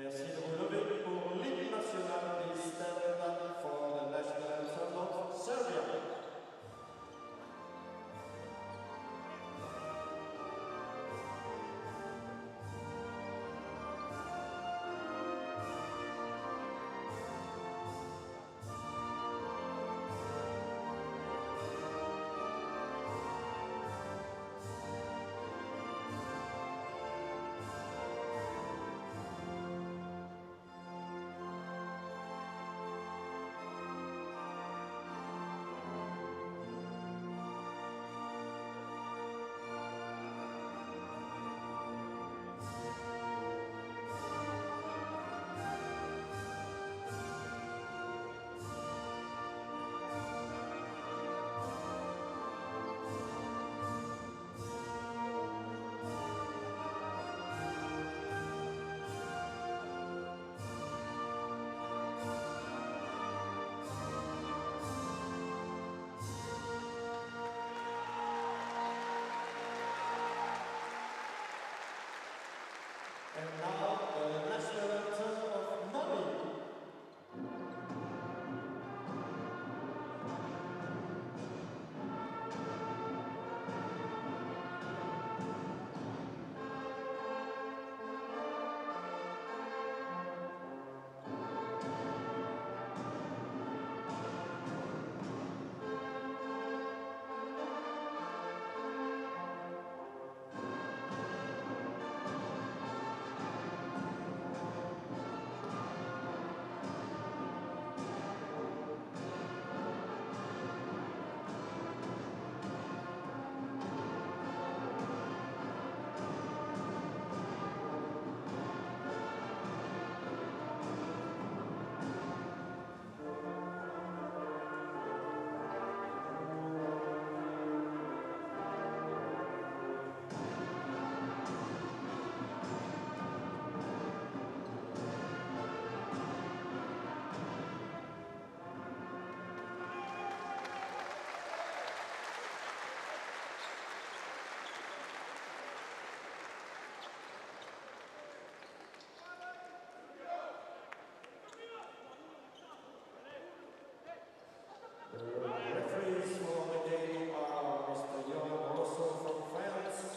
Merci de vous lever pour l'hymne national. Please stand up for the national anthem of Serbia. And now the national anthem of Mali.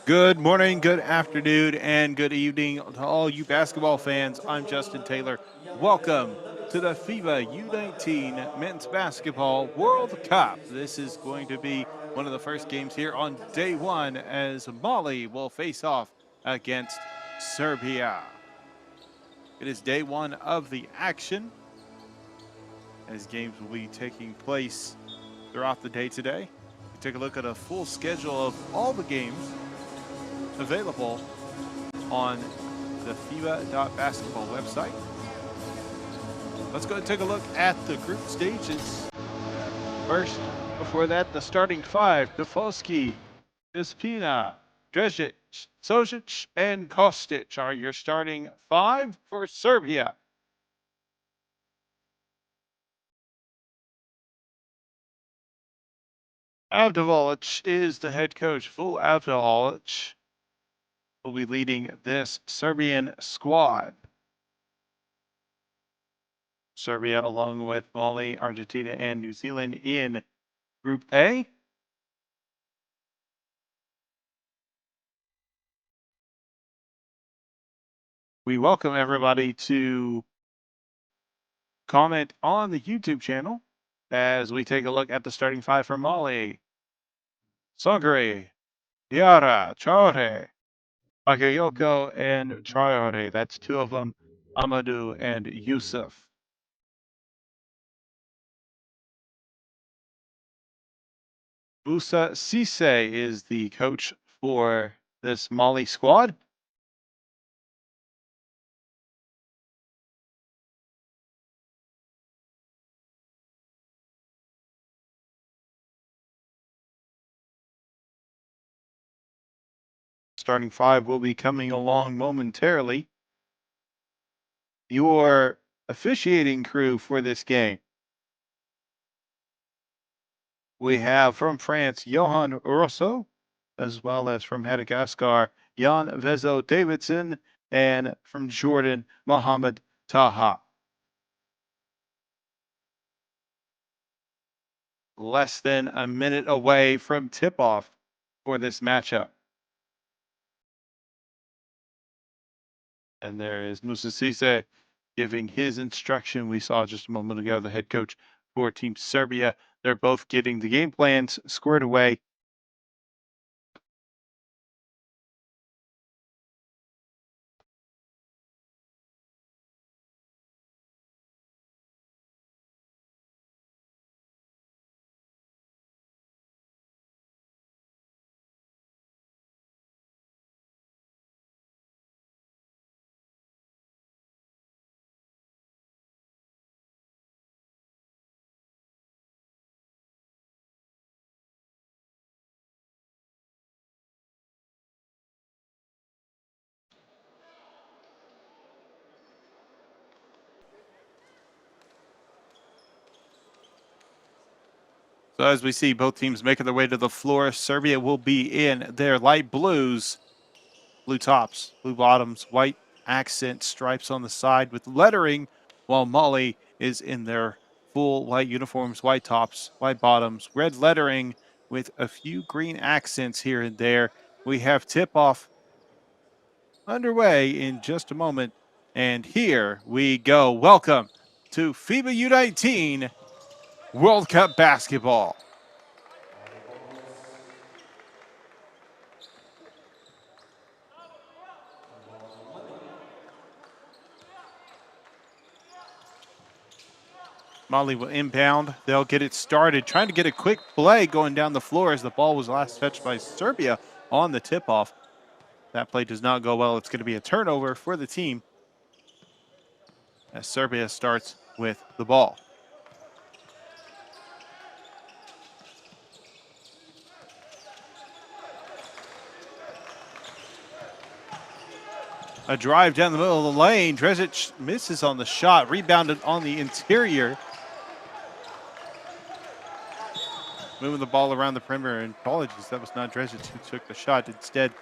Good morning, good afternoon, and good evening to all you basketball fans. I'm Justin Taylor. Welcome to the FIBA U19 Men's Basketball World Cup. This is going to be one of the first games here on day one as Mali will face off against Serbia. It is day one of the action as games will be taking place throughout the day today. We take a look at a full schedule of all the games available on the FIBA.basketball website. Let's go and take a look at the group stages. First, before that, the starting five: Dufovsky, Ispina, Drezic, Sojic, and Kostic are your starting five for Serbia. Avdivalic is the head coach. Full Avdivalic will be leading this Serbian squad. Serbia, along with Mali, Argentina, and New Zealand in Group A. We welcome everybody to comment on the YouTube channel as we take a look at the starting five for Mali. Sangre, Diarra, Traore, Bakayoko, and Traore. That's two of them, Amadou and Yusuf. Musa Cisse is the coach for this Mali squad. Starting five will be coming along momentarily. Your officiating crew for this game. We have from France, Johan Rosso, as well as from Madagascar, Jan Vezo Davidson, and from Jordan, Mohammed Taha. Less than a minute away from tip-off for this matchup. And there is Musa Cisse giving his instruction. We saw just a moment ago the head coach for Team Serbia. They're both getting the game plans squared away. So as we see both teams making their way to the floor, Serbia will be in their light blues, blue tops, blue bottoms, white accent stripes on the side with lettering, while Mali is in their full white uniforms, white tops, white bottoms, red lettering with a few green accents here and there. We have tip-off underway in just a moment. And here we go. Welcome to FIBA U19 World Cup Basketball. Mali will inbound. They'll get it started, trying to get a quick play going down the floor as the ball was last touched by Serbia on the tip-off. That play does not go well. It's going to be a turnover for the team as Serbia starts with the ball. A drive down the middle of the lane. Drezic misses on the shot, rebounded on the interior. Moving the ball around the perimeter, and apologies, that was not Drezic who took the shot. Instead,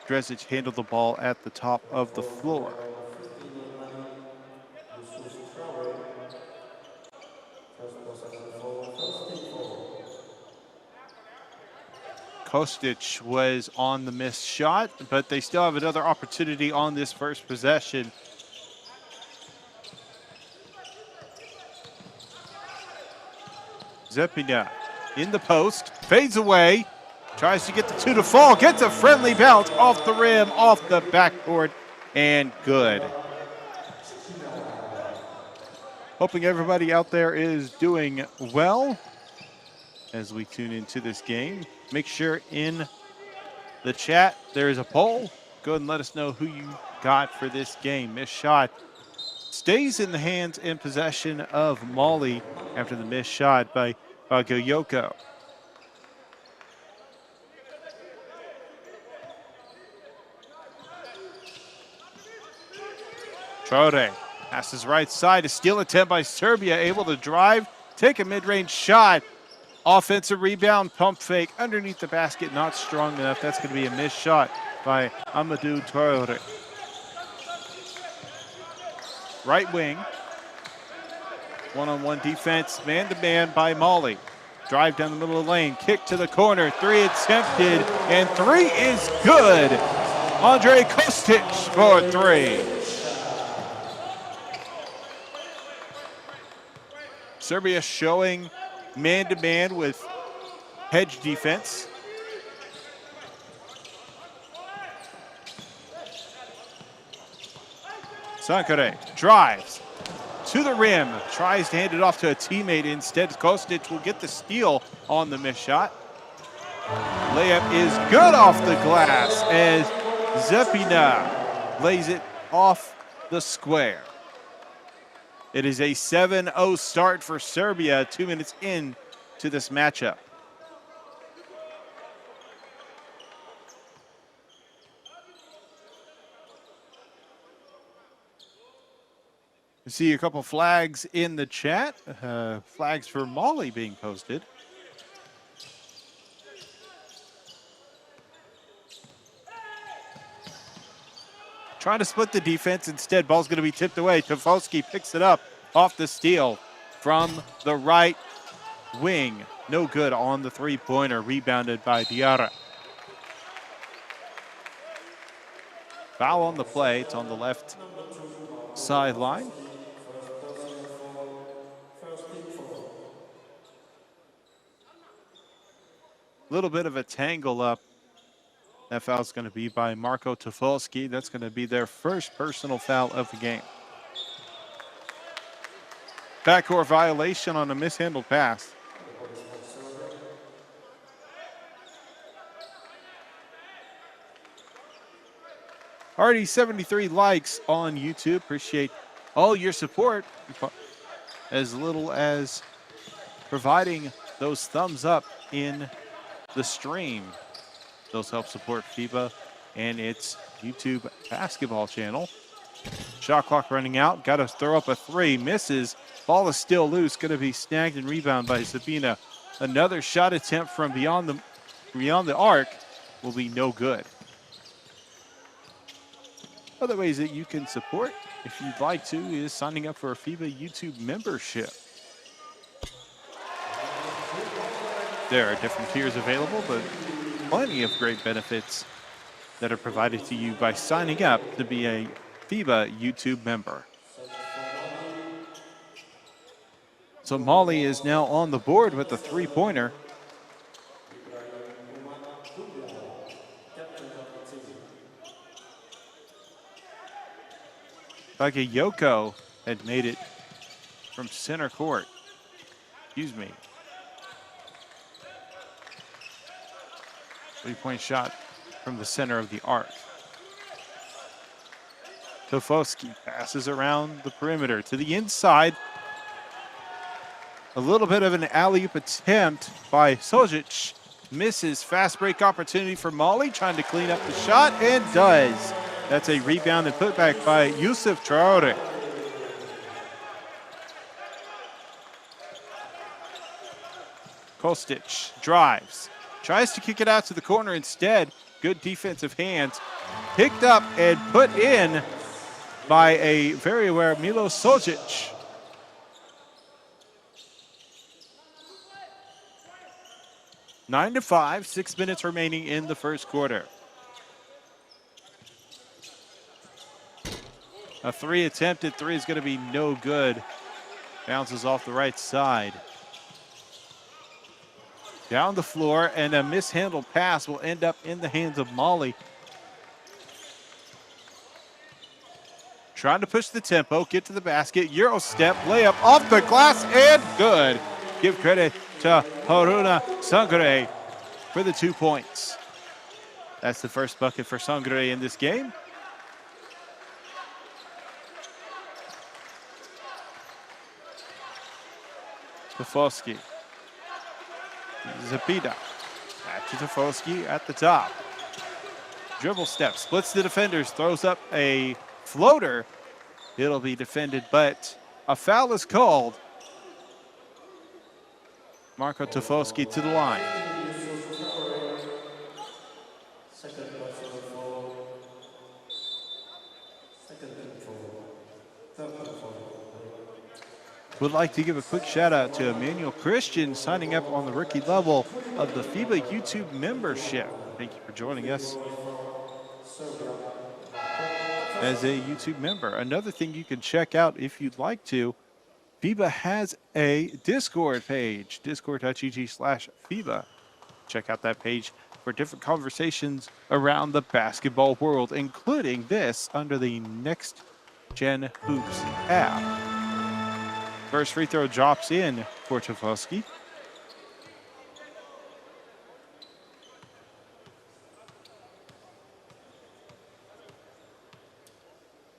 Drezic handled the ball at the top of the floor. Kostic was on the missed shot, but they still have another opportunity on this first possession. Zepina in the post, fades away, tries to get the two to fall, gets a friendly bounce off the rim, off the backboard, and good. Hoping everybody out there is doing well as we tune into this game. Make sure in the chat there is a poll. Go ahead and let us know who you got for this game. Missed shot stays in the hands and possession of Mali after the missed shot by Bagayoko. Traore passes right side, a steal attempt by Serbia, able to drive, take a mid-range shot. Offensive rebound, pump fake underneath the basket, not strong enough. That's going to be a missed shot by Amadou Traore. Right wing, one-on-one defense, man-to-man by Mali. Drive down the middle of the lane, kick to the corner, three attempted, and three is good. Andre Kostic for three. Serbia showing man-to-man with hedge defense. Sankare drives to the rim, tries to hand it off to a teammate. Instead, Kostic will get the steal on the missed shot. Layup is good off the glass as Zepina lays it off the square. It is a 7-0 start for Serbia 2 minutes in to this matchup. We see a couple flags in the chat. Flags for Molly being posted. Trying to split the defense. Instead, ball's going to be tipped away. Tofolsky picks it up off the steal from the right wing. No good on the three-pointer. Rebounded by Diarra. Foul on the play. It's on the left sideline. A little bit of a tangle up. That foul is going to be by Marko Tofolsky. That's going to be their first personal foul of the game. Backcourt violation on a mishandled pass. Already 73 likes on YouTube. Appreciate all your support. As little as providing those thumbs up in the stream. Those help support FIBA and its YouTube basketball channel. Shot clock running out. Got to throw up a three. Misses. Ball is still loose. Going to be snagged and rebounded by Sabina. Another shot attempt from beyond the arc will be no good. Other ways that you can support, if you'd like to, is signing up for a FIBA YouTube membership. There are different tiers available, but plenty of great benefits that are provided to you by signing up to be a FIBA YouTube member. So Molly is now on the board with the three-pointer. Bakayoko had made it from center court. Excuse me. Three-point shot from the center of the arc. Tofolsky passes around the perimeter to the inside. A little bit of an alley-oop attempt by Sojic. Misses. Fast break opportunity for Molly, trying to clean up the shot, and does. That's a rebound and putback by Yusuf Traore. Kostic drives. Tries to kick it out to the corner instead. Good defensive hands. Picked up and put in by a very aware Milo Sojic. Nine to 5, 6 minutes remaining in the first quarter. A three attempted three is going to be no good. Bounces off the right side. Down the floor, and a mishandled pass will end up in the hands of Molly. Trying to push the tempo, get to the basket, Euro step, layup off the glass, and good. Give credit to Haruna Sangare for the 2 points. That's the first bucket for Sangare in this game. Tofolsky. Zapida. Back to Tofolsky at the top. Dribble step, splits the defenders, throws up a floater. It'll be defended, but a foul is called. Marko Tofolsky to the line. Would like to give a quick shout out to Emmanuel Christian signing up on the rookie level of the FIBA YouTube membership. Thank you for joining us as a YouTube member. Another thing you can check out if you'd like to, FIBA has a Discord page, discord.gg/FIBA. Check out that page for different conversations around the basketball world, including this under the next Jen Hoops app. First free throw drops in for Tufosky.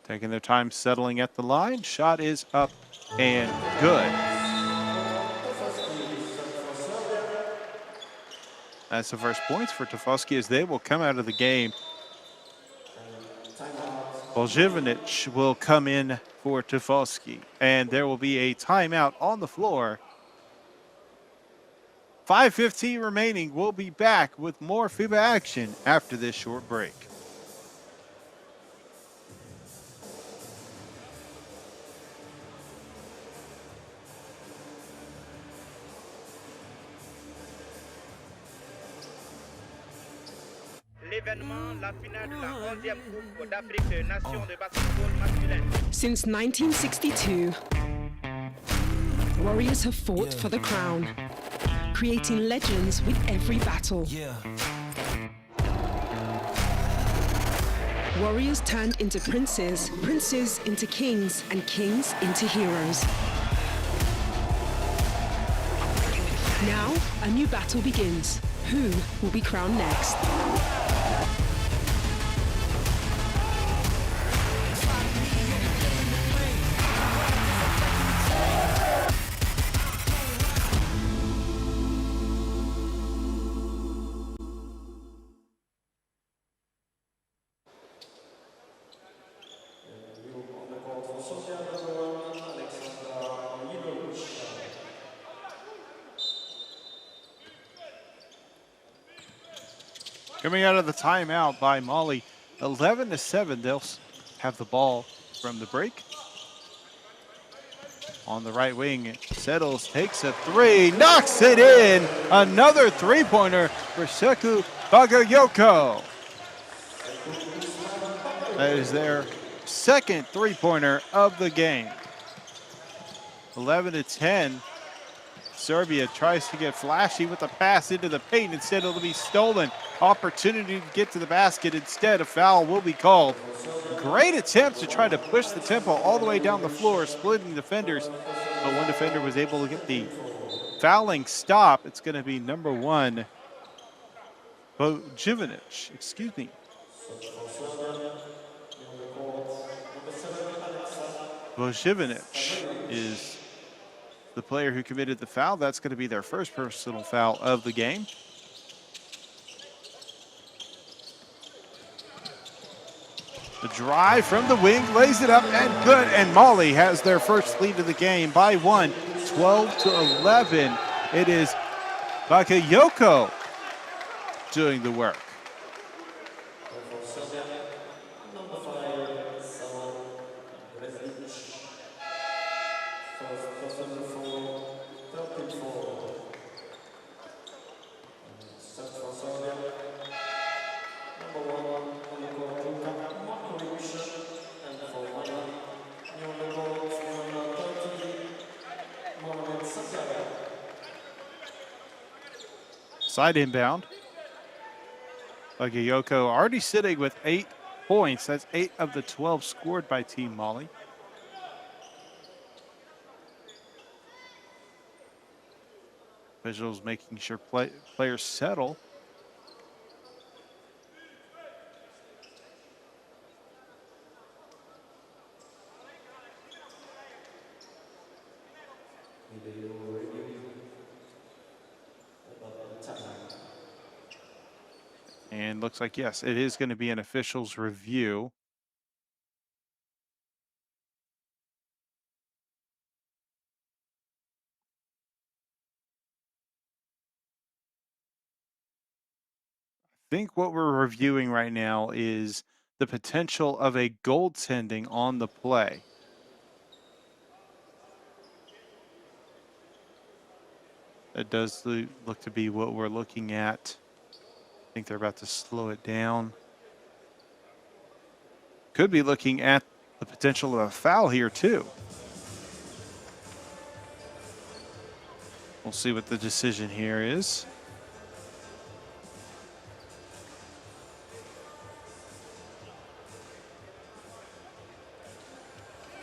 Taking their time settling at the line. Shot is up and good. That's the first points for Tufosky as they will come out of the game. Boljivanic will come in for Tufosky, and there will be a timeout on the floor. 5:15 remaining. We'll be back with more FIBA action after this short break. L'événement, la finale de la 11e Coupe d'Afrique des Nations de basketball masculin. Since 1962, Warriors have fought for the crown, creating legends with every battle. Warriors turned into princes, princes into kings, and kings into heroes. Now, a new battle begins. Who will be crowned next? Coming out of the timeout by Molly, 11-7. They'll have the ball from the break. On the right wing, settles, takes a three, knocks it in. Another three-pointer for Seku Bagayoko. That is their second three-pointer of the game. 11-10. Serbia tries to get flashy with a pass into the paint. Instead, it'll be stolen. Opportunity to get to the basket. Instead, a foul will be called. Great attempt to try to push the tempo all the way down the floor, splitting defenders. But one defender was able to get the fouling stop. It's going to be number 1, Boljivanic. Excuse me. Boljivanic is the player who committed the foul. That's going to be their first personal foul of the game. The drive from the wing, lays it up and good. And Molly has their first lead of the game by 1, 12-11. It is Bakayoko doing the work. Side inbound. Bagayoko already sitting with 8 points. That's 8 of the 12 scored by Team Molly. Officials making sure players settle. And looks like, yes, it is going to be an official's review. I think what we're reviewing right now is the potential of a goaltending on the play. That does look to be what we're looking at. I think they're about to slow it down. Could be looking at the potential of a foul here too. We'll see what the decision here is.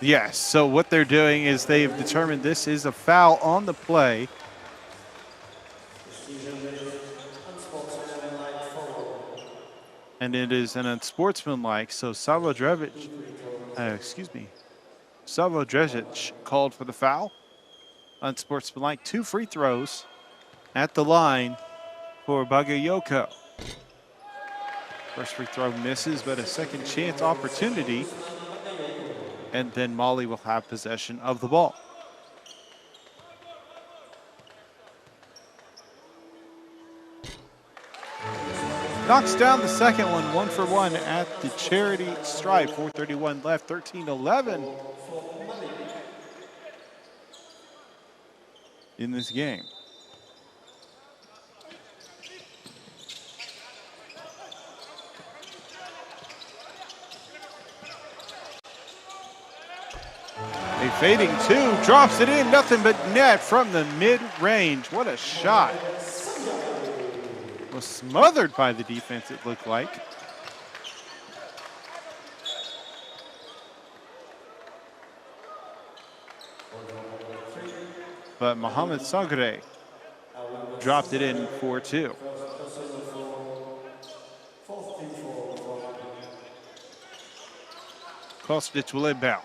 Yes, so what they're doing is they've determined this is a foul on the play. And it is an unsportsmanlike, so Savo Drežić called for the foul. Unsportsmanlike, 2 free throws at the line for Bagayoko. First free throw misses, but a second chance opportunity. And then Mali will have possession of the ball. Knocks down the second one, 1 for 1 at the charity stripe. 4:31 left, 13-11 in this game. A fading 2, drops it in, nothing but net from the mid-range. What a shot. Was smothered by the defense, it looked like. But Mohamed Sagre dropped it in for 2. Kostic will inbound.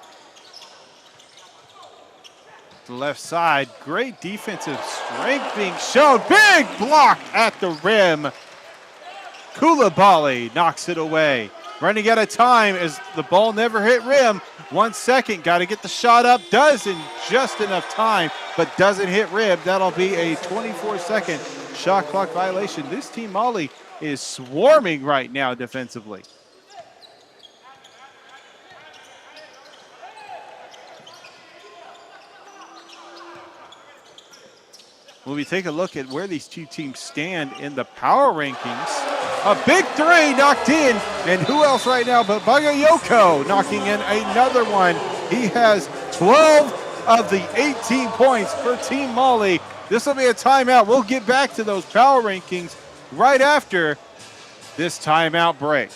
The left side, great defensive strength being shown. Big block at the rim. Koulibaly knocks it away. Running out of time as the ball never hit rim. 1 second, got to get the shot up. Does in just enough time, but doesn't hit rim. That'll be a 24-second shot clock violation. This team, Mali, is swarming right now defensively. When we take a look at where these two teams stand in the power rankings, a big 3 knocked in, and who else right now but Bagayoko knocking in another one. He has 12 of the 18 points for Team Mali. This will be a timeout. We'll get back to those power rankings right after this timeout break.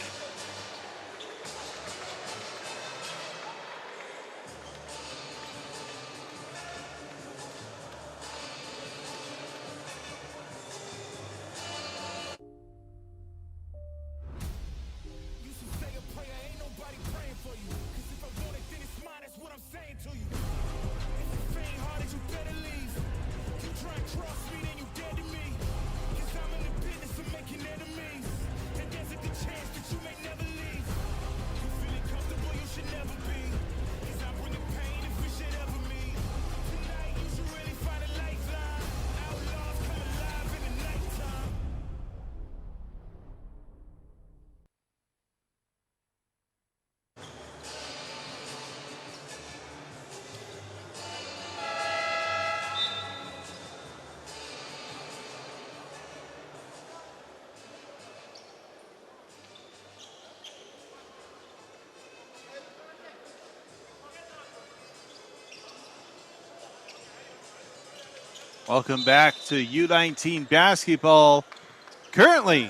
Welcome back to U19 basketball. Currently,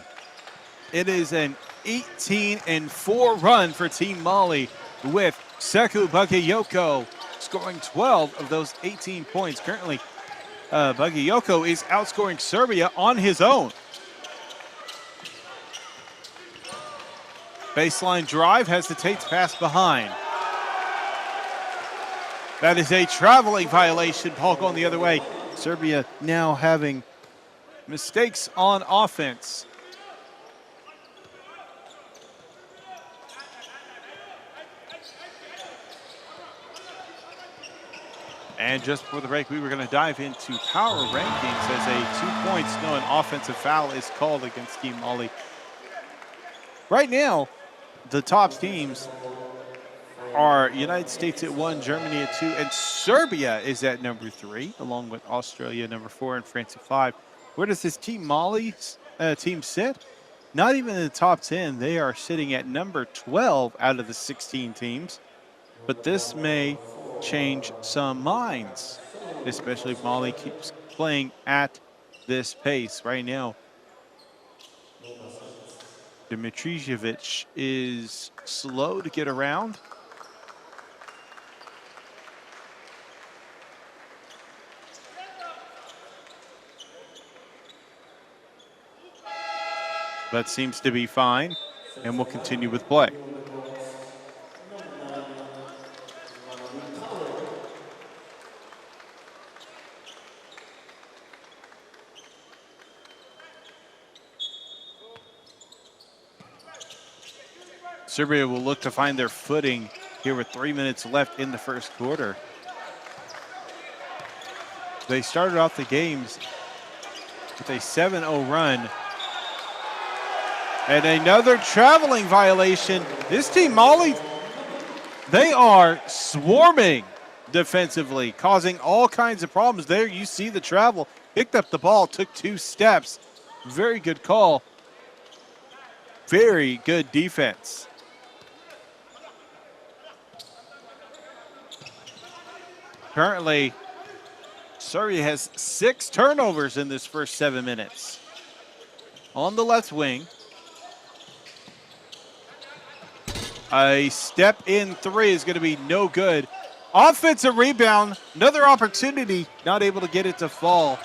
it is an 18-4 run for Team Mali, with Sekou Bagayoko scoring 12 of those 18 points. Currently, Bagayoko is outscoring Serbia on his own. Baseline drive, hesitates, pass behind. That is a traveling violation. Ball going the other way. Serbia now having mistakes on offense. And just before the break, we were going to dive into power rankings as a 2 points, no, an offensive foul is called against Team Mali. Right now, the top teams are United States at 1, Germany at 2, and Serbia is at number 3, along with Australia number 4 and France at 5. Where does this Team Mali team sit? Not even in the top 10. They are sitting at number 12 out of the 16 teams. But this may change some minds, especially if Mali keeps playing at this pace right now. Dimitrijevic is slow to get around. but seems to be fine, and will continue with play. Serbia will look to find their footing here with 3 minutes left in the first quarter. They started off the games with a 7-0 run. And another traveling violation. This team, Molly, they are swarming defensively, causing all kinds of problems. There you see the travel. Picked up the ball, took 2 steps. Very good call. Very good defense. Currently, Serbia has 6 turnovers in this first 7 minutes. On the left wing, a step in 3 is going to be no good. Offensive rebound, another opportunity, not able to get it to fall.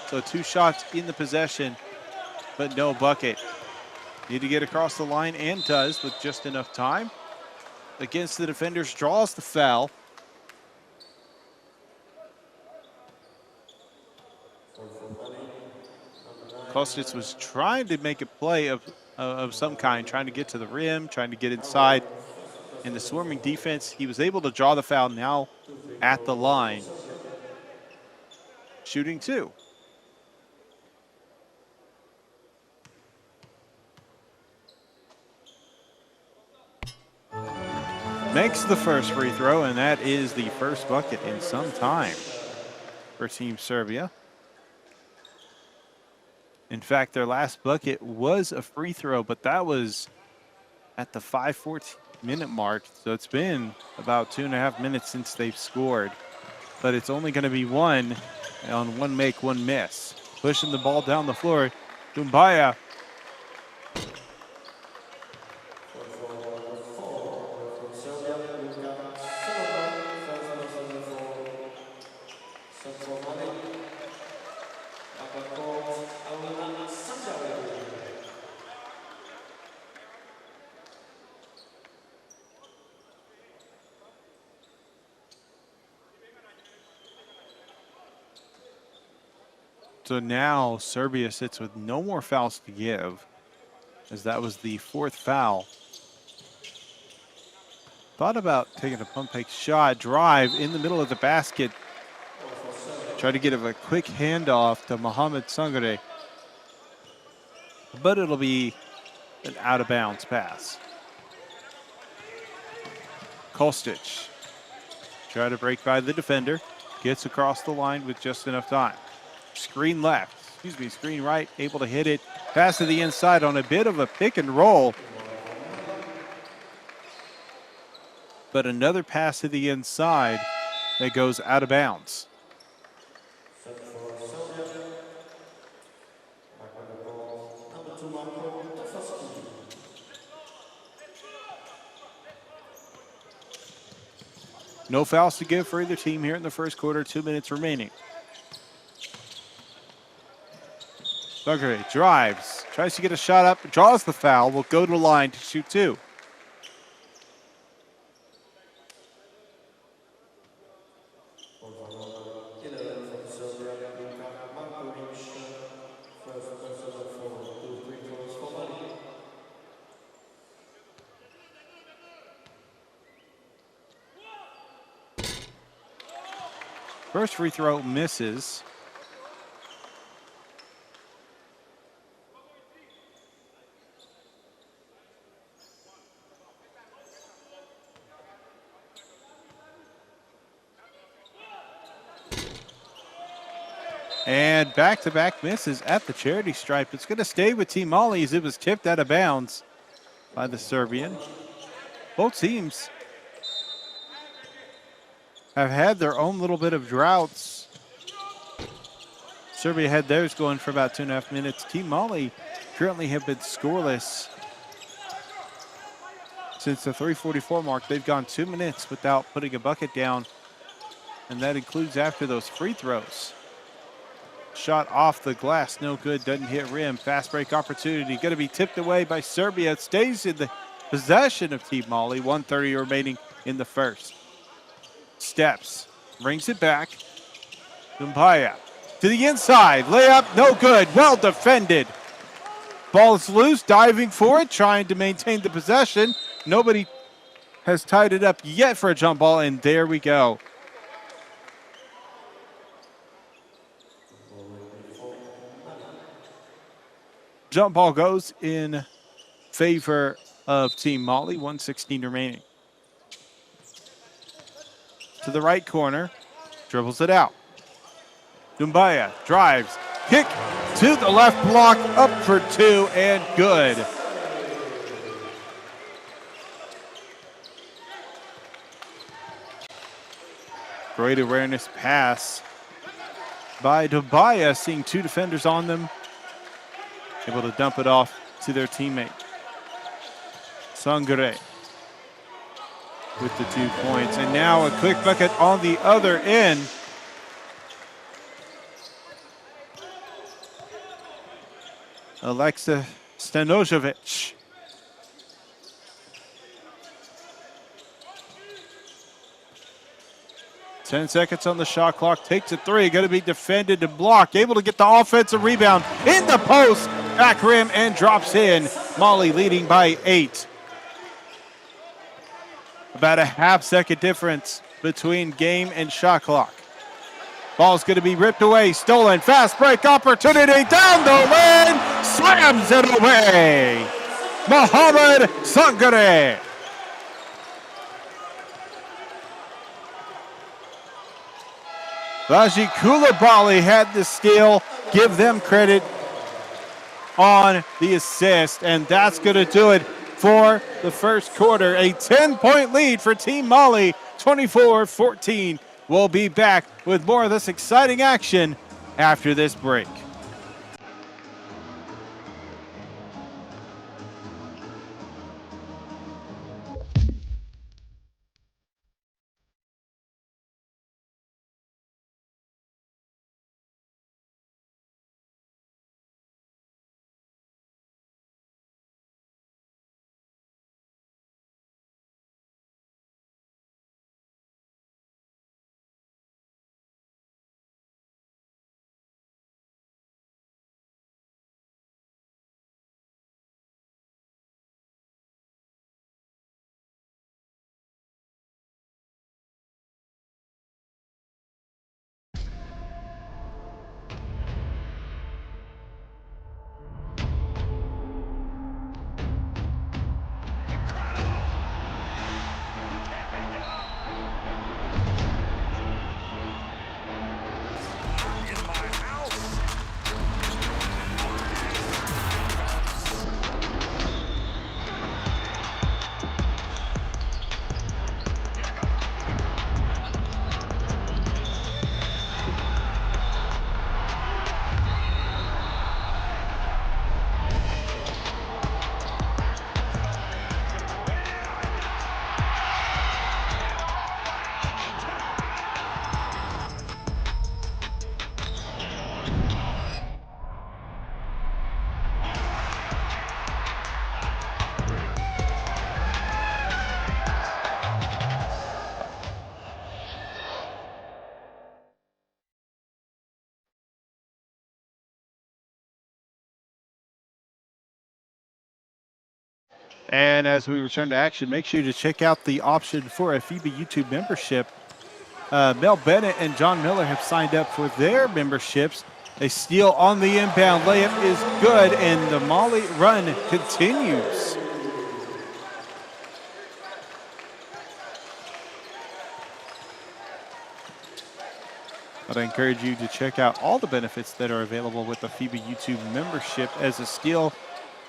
So 2 shots in the possession, but no bucket. Need to get across the line and does with just enough time. Against the defenders, draws the foul. Kostic was trying to make a play of some kind, trying to get to the rim, trying to get inside. In the swarming defense, he was able to draw the foul now at the line. Shooting 2. Makes the first free throw, and that is the first bucket in some time for Team Serbia. In fact, their last bucket was a free throw, but that was at the 5:14-minute mark. So it's been about 2.5 minutes since they've scored. But it's only going to be one on 1 make, 1 miss. Pushing the ball down the floor, Doumbia. So now Serbia sits with no more fouls to give, as that was the 4th foul. Thought about taking a pump fake shot, drive in the middle of the basket. Try to get a quick handoff to Mohamed Sangare. But it'll be an out of bounds pass. Kostic. Try to break by the defender. Gets across the line with just enough time. Screen right, able to hit it. Pass to the inside on a bit of a pick and roll. But another pass to the inside that goes out of bounds. No fouls to give for either team here in the first quarter, 2 minutes remaining. Sangare drives, tries to get a shot up, draws the foul, will go to the line to shoot 2. First free throw misses. And back-to-back misses at the charity stripe. It's going to stay with Team Mali as it was tipped out of bounds by the Serbian. Both teams have had their own little bit of droughts. Serbia had theirs going for about 2.5 minutes. Team Mali currently have been scoreless since the 3:44 mark. They've gone 2 minutes without putting a bucket down, and that includes after those free throws. Shot off the glass, no good, doesn't hit rim. Fast break opportunity, going to be tipped away by Serbia. It stays in the possession of Team Mali. 1:30 remaining in the first. Steps, brings it back. Dumbaya to the inside, layup, no good, well defended. Ball is loose, diving for it, trying to maintain the possession. Nobody has tied it up yet for a jump ball, and there we go. Jump ball goes in favor of Team Mali, 1:16 remaining. To the right corner, dribbles it out. Dumbaya drives, kick to the left block, up for two, and good. Great awareness pass by Dumbaya, seeing two defenders on them. Able to dump it off to their teammate. Sangare with the 2 points. And now a quick bucket on the other end. Alexa Stanojevic. Ten seconds on the shot clock, takes a three, going to be defended and blocked, able to get the offensive rebound in the post, back rim, and drops in. Mali leading by 8. About a half-second difference between game and shot clock. Ball's going to be ripped away, stolen, fast break opportunity, down the lane, slams it away. Mohamed Sangare. Raji Koulibaly had the steal. Give them credit on the assist, and that's going to do it for the first quarter. A 10-point lead for Team Mali, 24-14. We'll be back with more of this exciting action after this break. And as we return to action, make sure to check out the option for a FIBA YouTube membership. Mel Bennett and John Miller have signed up for their memberships. A steal on the inbound layup is good, and the Mali run continues. But I encourage you to check out all the benefits that are available with the FIBA YouTube membership. As a steal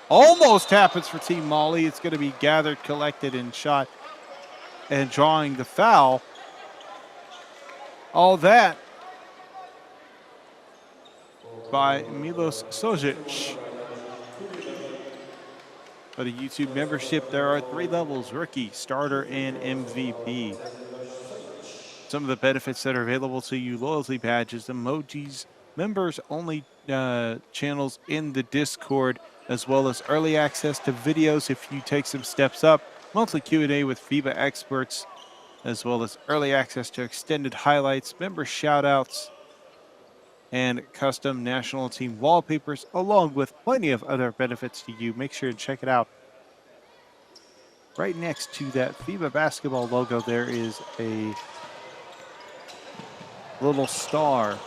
almost happens for Team Mali, it's going to be gathered, collected, and shot, and drawing the foul. All that by Milos Sojic. For the YouTube membership, there are 3 levels: rookie, starter, and MVP. Some of the benefits that are available to you: loyalty badges, emojis, members only channels in the Discord, as well as early access to videos if you take some steps up, monthly Q&A with FIBA experts, as well as early access to extended highlights, member shoutouts, and custom national team wallpapers, along with plenty of other benefits to you. Make sure to check it out. Right next to that FIBA basketball logo, there is a little star,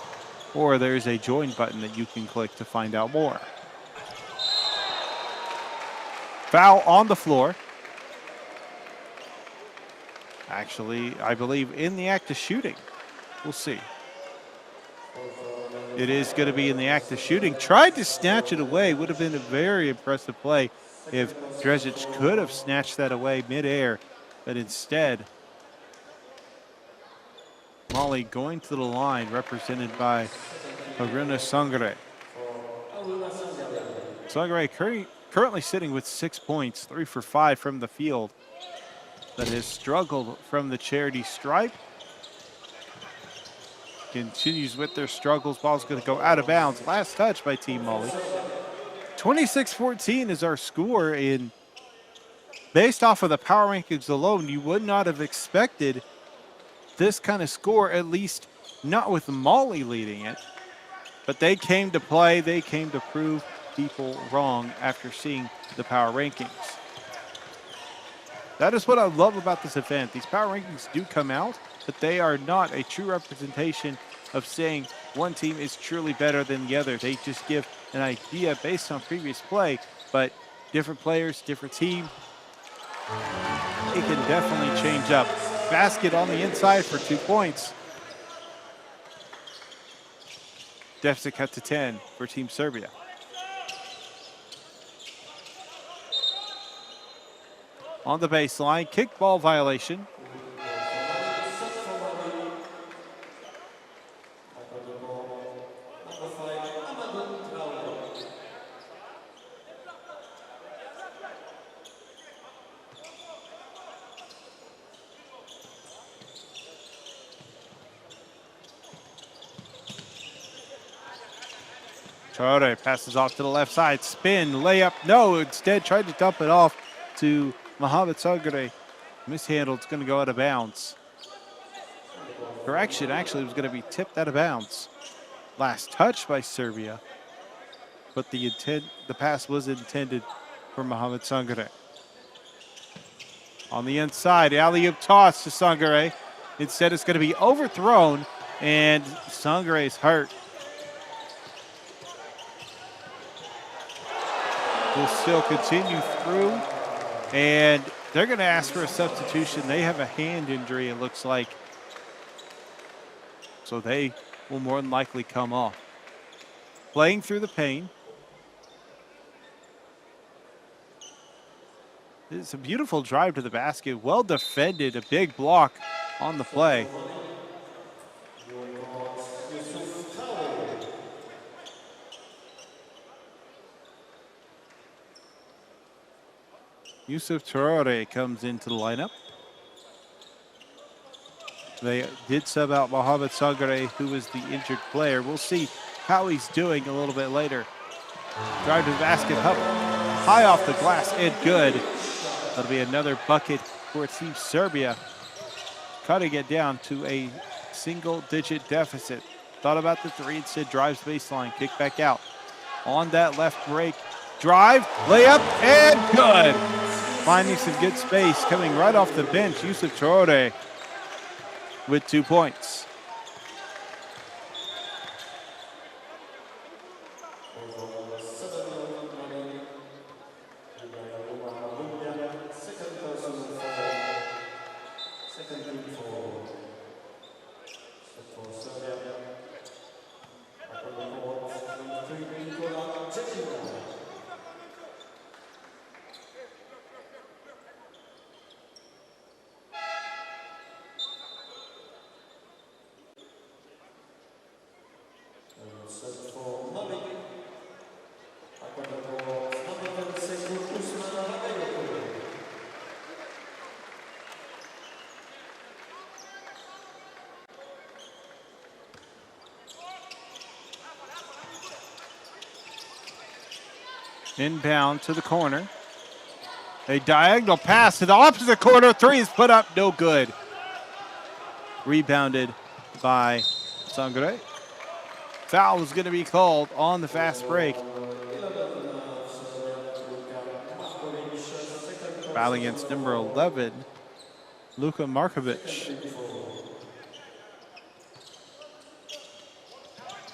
or there's a join button that you can click to find out more. Foul on the floor. Actually, I believe in the act of shooting. We'll see. It is going to be in the act of shooting. Tried to snatch it away. Would have been a very impressive play if Drezic could have snatched that away midair. But instead, Molly going to the line, represented by Haruna Sangare. Sangare currently sitting with 6 points, 3 for 5 from the field, but has struggled from the charity stripe. Continues with their struggles. Ball's going to go out of bounds. Last touch by Team Molly. 26-14 is our score. And based off of the power rankings alone, you would not have expected this kind of score, at least not with Molly leading it. But they came to play. They came to prove people wrong after seeing the power rankings. That is what I love about this event. These power rankings do come out, but they are not a true representation of saying one team is truly better than the other. They just give an idea based on previous play, but different players, different team, it can definitely change up. Basket on the inside for 2 points. Deficit cut to 10 for Team Serbia. On the baseline, kickball violation. Traore passes off to the left side, spin, layup, no, instead tried to dump it off to Mohamed Sangare. Mishandled, it's going to go out of bounds. Correction, actually, it was going to be tipped out of bounds. Last touch by Serbia, but the pass was intended for Mohamed Sangare. On the inside, alley-oop toss to Sangare. Instead, it's going to be overthrown, and Sangare's hurt. Will still continue through, and they're going to ask for a substitution. They have a hand injury, it looks like, so they will more than likely come off. Playing through the pain. It's a beautiful drive to the basket, well defended, a big block on the play. Yusuf Traore comes into the lineup. They did sub out Mohamed Sangare, who is the injured player. We'll see how he's doing a little bit later. Drive to the basket, high off the glass and good. That'll be another bucket for Team Serbia, cutting it down to a single-digit deficit. Thought about the three, instead drives baseline, kick back out. On that left break, drive, layup, and good. Finding some good space, coming right off the bench, Yusuf Traore with 2 points. Inbound to the corner. A diagonal pass to the opposite corner. Three is put up, no good. Rebounded by Sangre. Foul is going to be called on the fast break. Foul against number 11, Luka Markovic.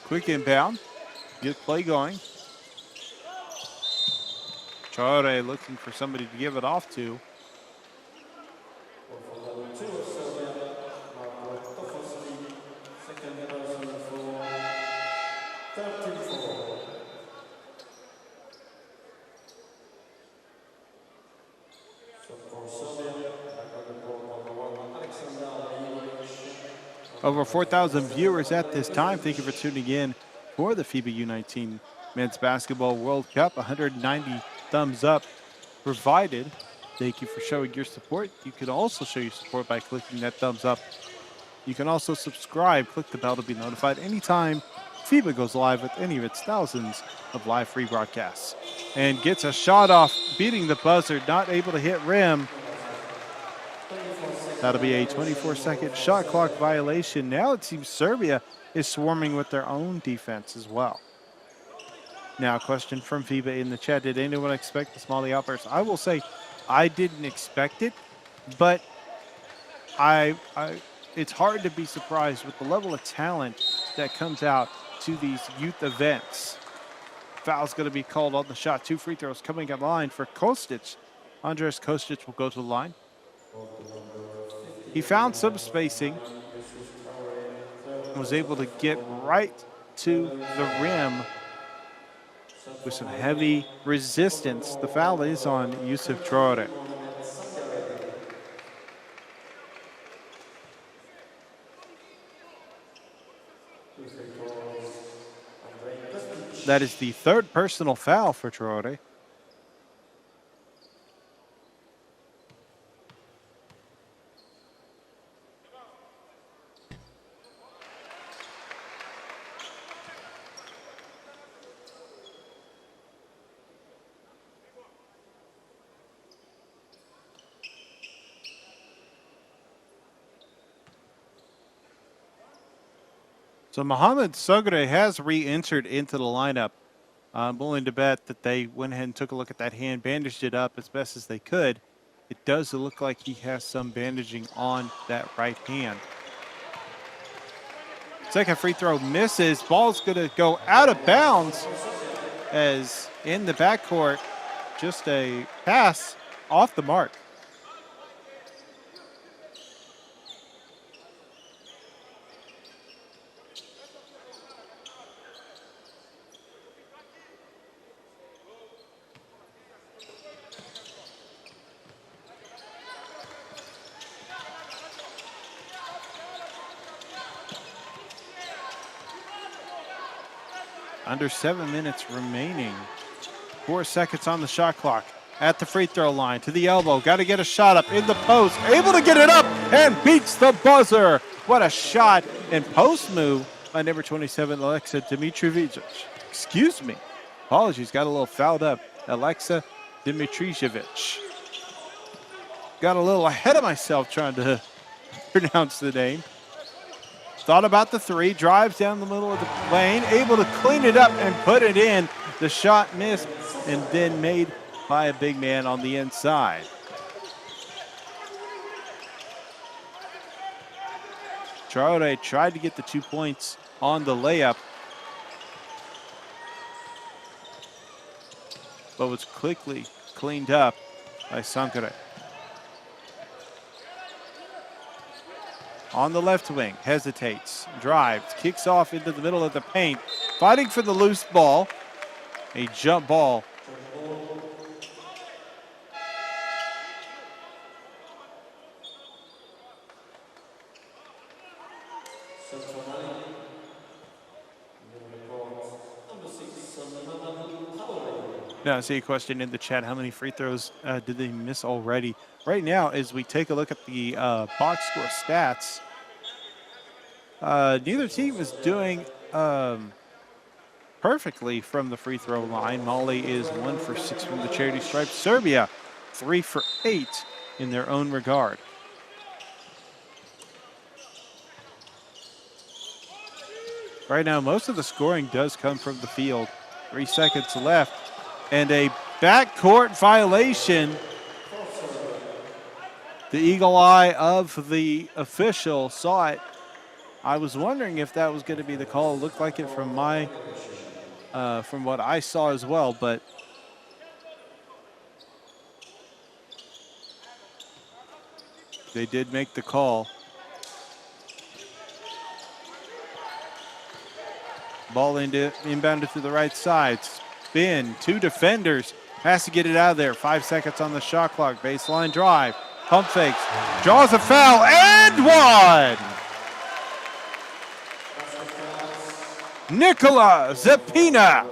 Quick inbound. Get play going. Traore looking for somebody to give it off to. Over 4,000 viewers at this time. Thank you for tuning in for the FIBA U19 Men's Basketball World Cup. 190 thumbs up provided. Thank you for showing your support. You can also show your support by clicking that thumbs up. You can also subscribe. Click the bell to be notified anytime FIBA goes live with any of its thousands of live free broadcasts. And gets a shot off, beating the buzzer, not able to hit rim. That'll be a 24-second shot clock violation. Now it seems Serbia is swarming with their own defense as well. Now, a question from FIBA in the chat. Did anyone expect the Smalley outburst? I will say I didn't expect it, but it's hard to be surprised with the level of talent that comes out to these youth events. Foul's going to be called on the shot. 2 free throws coming on line for Kostic. Andres Kostic will go to the line. He found some spacing, was able to get right to the rim with some heavy resistance. The foul is on Yusuf Traore. That is the 3rd personal foul for Traore. So Mohamed Sangre has re-entered into the lineup. I'm willing to bet that they went ahead and took a look at that hand, bandaged it up as best as they could. It does look like he has some bandaging on that right hand. Second free throw misses. Ball's going to go out of bounds as in the backcourt, just a pass off the mark. Under 7 minutes remaining. 4 seconds on the shot clock. At the free throw line, to the elbow. Got to get a shot up in the post. Able to get it up and beats the buzzer. What a shot and post move by number 27, Alexa Dimitrijevic. Excuse me. Apologies, got a little fouled up. Alexa Dimitrijevic. Got a little ahead of myself trying to pronounce the name. Thought about the three, drives down the middle of the lane, able to clean it up and put it in. The shot missed and then made by a big man on the inside. Traore tried to get the 2 points on the layup, but was quickly cleaned up by Sankare. On the left wing, hesitates, drives, kicks off into the middle of the paint, fighting for the loose ball. A jump ball. Now I see a question in the chat, how many free throws did they miss already? Right now, as we take a look at the box score stats, neither team is doing perfectly from the free throw line. Mali is 1 for 6 from the charity stripe. Serbia, 3 for 8 in their own regard. Right now, most of the scoring does come from the field. 3 seconds left, and a backcourt violation. The eagle eye of the official saw it. I was wondering if that was going to be the call. It looked like it from from what I saw as well, but they did make the call. Ball inbounded to the right side. Spin, 2 defenders. Has to get it out of there. 5 seconds on the shot clock. Baseline drive. Pump fakes. Draws a foul and one. Nikola Zepina.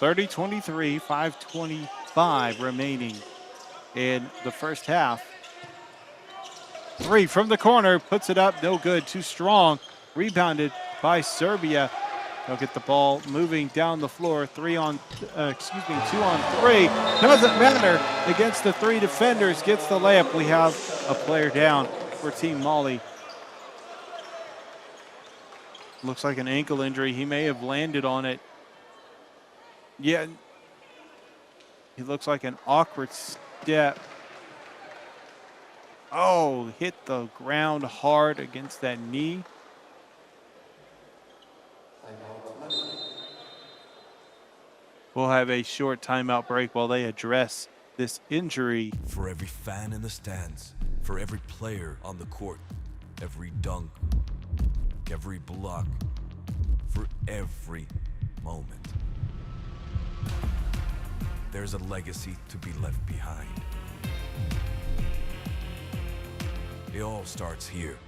(30-23), 5:25 remaining in the first half. 3 from the corner, puts it up, no good, too strong. Rebounded by Serbia. They'll get the ball moving down the floor. 2 on 3. Doesn't matter against the 3 defenders. Gets the layup. We have a player down for Team Mali. Looks like an ankle injury. He may have landed on it. Yeah, he looks like an awkward step. Oh, hit the ground hard against that knee. We'll have a short timeout break while they address this injury. For every fan in the stands, for every player on the court, every dunk, every block, for every moment, there's a legacy to be left behind. It all starts here.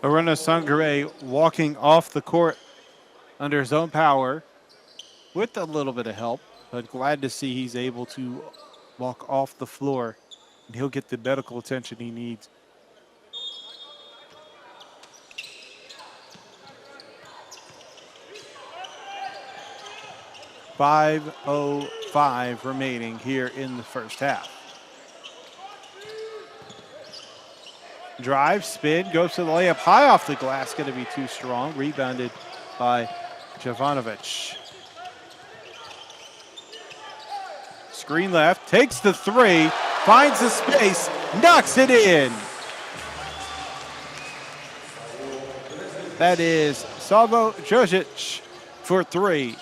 Aruna Sangare walking off the court under his own power with a little bit of help, but glad to see he's able to walk off the floor and he'll get the medical attention he needs. .505 remaining here in the first half. Drive, spin, goes to the layup, high off the glass, going to be too strong. Rebounded by Jovanovic. Screen left, takes the 3, finds the space, knocks it in. That is Savo Jojic for 3.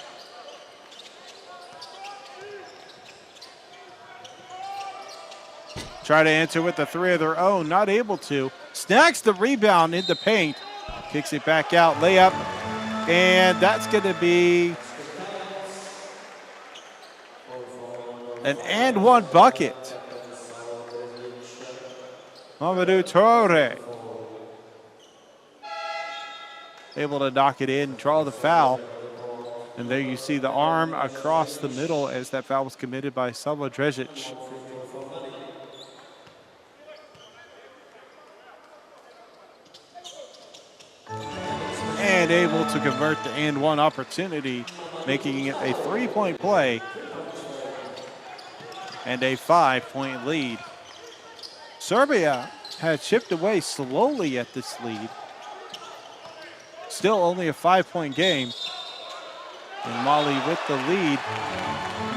Try to answer with the 3 of their own, not able to. Snacks the rebound in the paint, kicks it back out, layup, and that's going to be an and one bucket. Mamadou Traore able to knock it in, draw the foul. And there you see the arm across the middle as that foul was committed by Savo Drezic. And able to convert the and one opportunity, making it a 3-point play and a 5-point lead. Serbia had chipped away slowly at this lead. Still only a 5-point game. And Mali with the lead.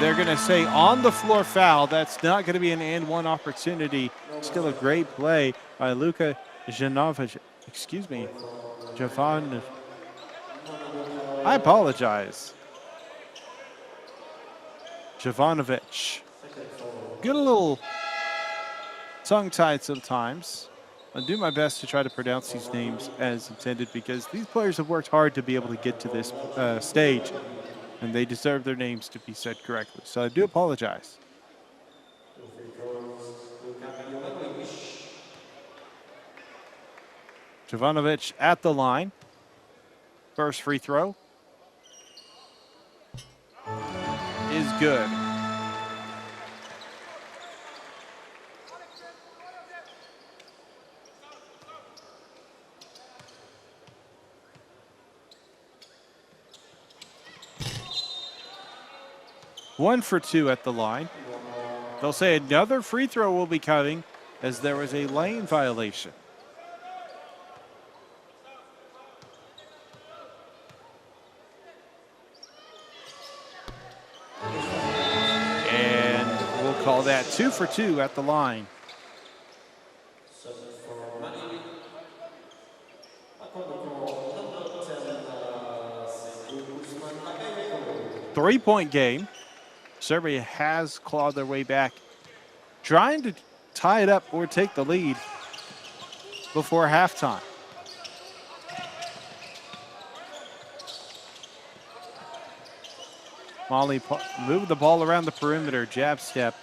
They're going to say on the floor foul. That's not going to be an and one opportunity. Still a great play by Luka Jovanovic. Excuse me. Jovan. I apologize. Jovanovic. Get a little tongue-tied sometimes. I'll do my best to try to pronounce these names as intended because these players have worked hard to be able to get to this stage, and they deserve their names to be said correctly. So I do apologize. Jovanovic at the line. First free throw is good. One for two at the line. They'll say another free throw will be coming as there was a lane violation. And we'll call that 2 for 2 at the line. Three-point game. Serbia has clawed their way back, trying to tie it up or take the lead before halftime. Mali moved the ball around the perimeter, jab step.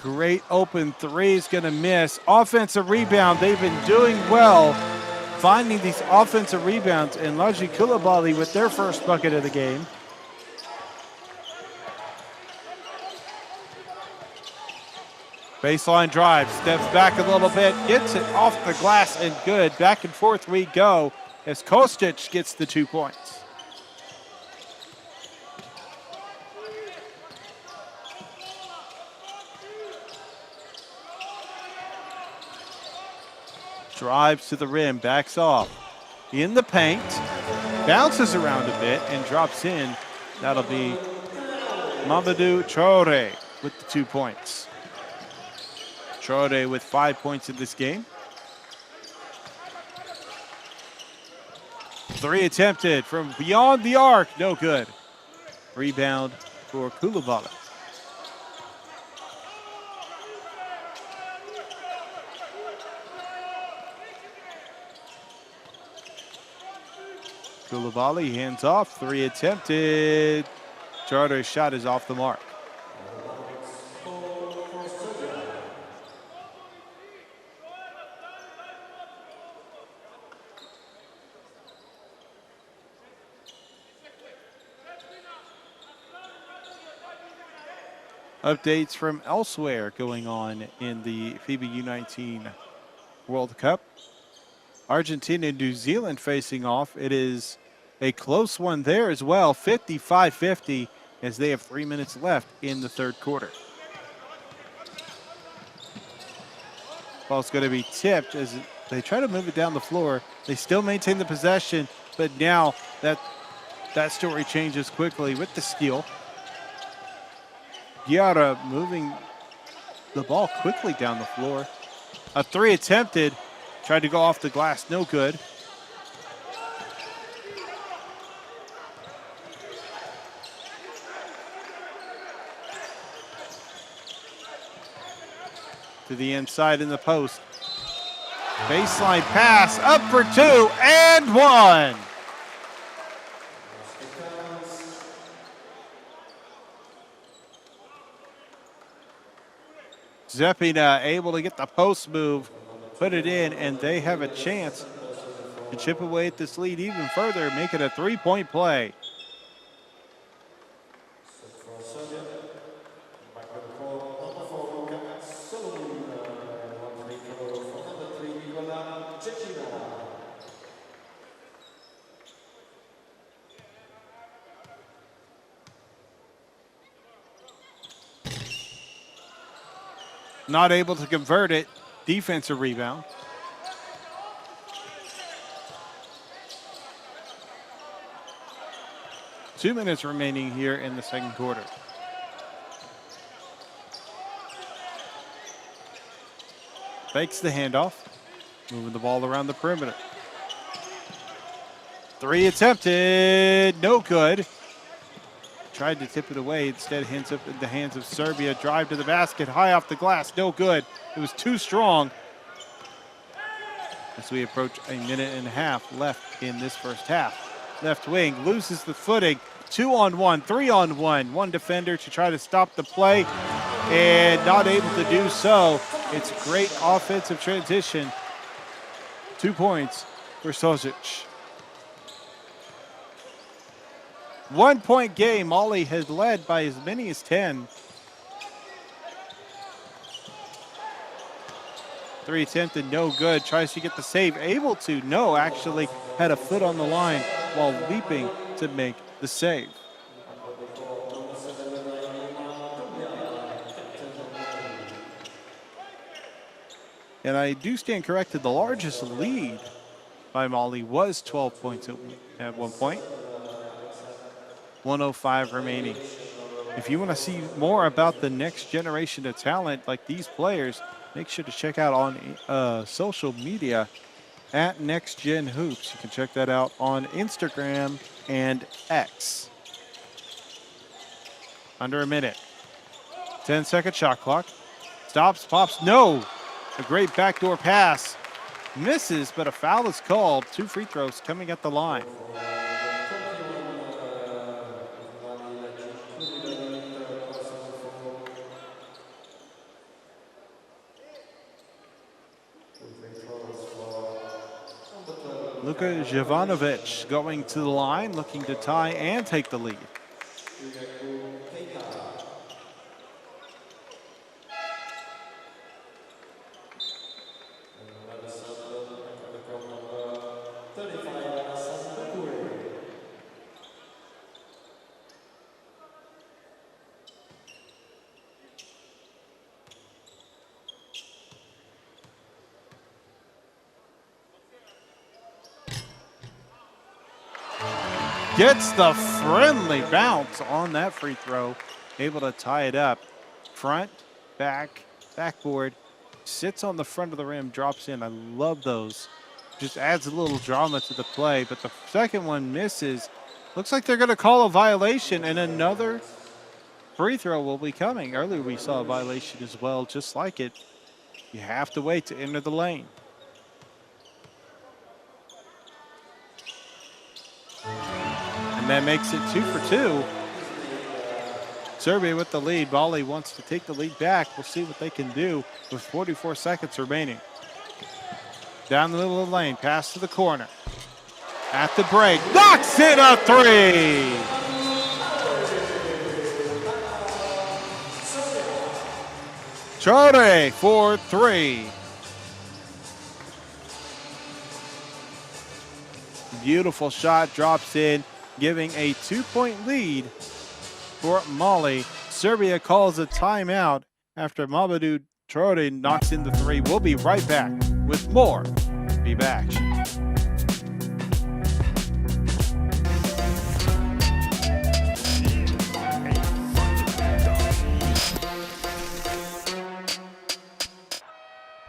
Great open three is going to miss. Offensive rebound, they've been doing well finding these offensive rebounds, and Laji Koulibaly with their first bucket of the game. Baseline drive, steps back a little bit, gets it off the glass and good. Back and forth we go as Kostic gets the 2 points. Drives to the rim, backs off. In the paint, bounces around a bit and drops in. That'll be Mamadou Traore with the 2 points. Traore with 5 points in this game. Three attempted from beyond the arc, no good. Rebound for Koulibaly. Koulibaly hands off, three attempted. Traore's shot is off the mark. Updates from elsewhere going on in the FIBA U19 World Cup. Argentina and New Zealand facing off. It is a close one there as well, 55-50, as they have 3 minutes left in the third quarter. Ball's going to be tipped as they try to move it down the floor. They still maintain the possession, but now that story changes quickly with the steal. Giara moving the ball quickly down the floor. A three attempted, tried to go off the glass, no good. To the inside in the post. Baseline pass, up for two, and one. Zepina able to get the post move, put it in, and they have a chance to chip away at this lead even further, make it a 3-point play. For Serbia, back with the ball, number 4, Solomon, one free throw for number 3, Nicola Cecchino. Not able to convert it. Defensive rebound. Two minutes remaining here in the second quarter. Fakes the handoff. Moving the ball around the perimeter. Three attempted. No good. Tried to tip it away. Instead, hands up in the hands of Serbia. Drive to the basket. High off the glass. No good. It was too strong. As we approach a minute and a half left in this first half. Left wing loses the footing. 2-on-1, 3-on-1. One defender to try to stop the play and not able to do so. It's great offensive transition. 2 points for Sozic. 1 point game. Mali has led by as many as 10. Three attempted, no good. Tries to get the save. Able to, no, actually had a foot on the line while leaping to make the save. And I do stand corrected. The largest lead by Mali was 12 points at one point. 105 remaining. If you want to see more about the next generation of talent like these players, make sure to check out on social media at Next Gen Hoops. You can check that out on Instagram and X. Under a minute. 10-second shot clock. Stops, pops, no. A great backdoor pass. Misses, but a foul is called. 2 free throws coming at the line. Luka Jovanovic going to the line, looking to tie and take the lead. Gets the friendly bounce on that free throw. Able to tie it up. Front, back, backboard. Sits on the front of the rim, drops in. I love those. Just adds a little drama to the play. But the second one misses. Looks like they're going to call a violation, and another free throw will be coming. Earlier we saw a violation as well, just like it. You have to wait to enter the lane. And that makes it 2 for 2. Serbia with the lead. Mali wants to take the lead back. We'll see what they can do with 44 seconds remaining. Down the middle of the lane, pass to the corner. At the break, knocks in a 3. Chode for 3. Beautiful shot, drops in, giving a 2-point lead for Mali. Serbia calls a timeout after Mamadou Traore knocks in the 3. We'll be right back with more FIBA action.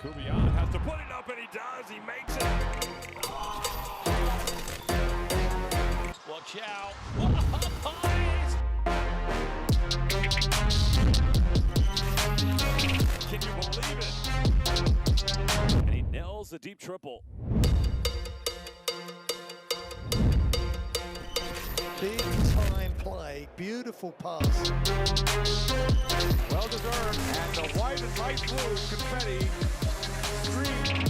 Kubian has to put it up, and he does. He makes it. Watch out. Can you believe it? And he nails the deep triple. Big time play, beautiful pass. Well deserved, and the white and light blue confetti stream.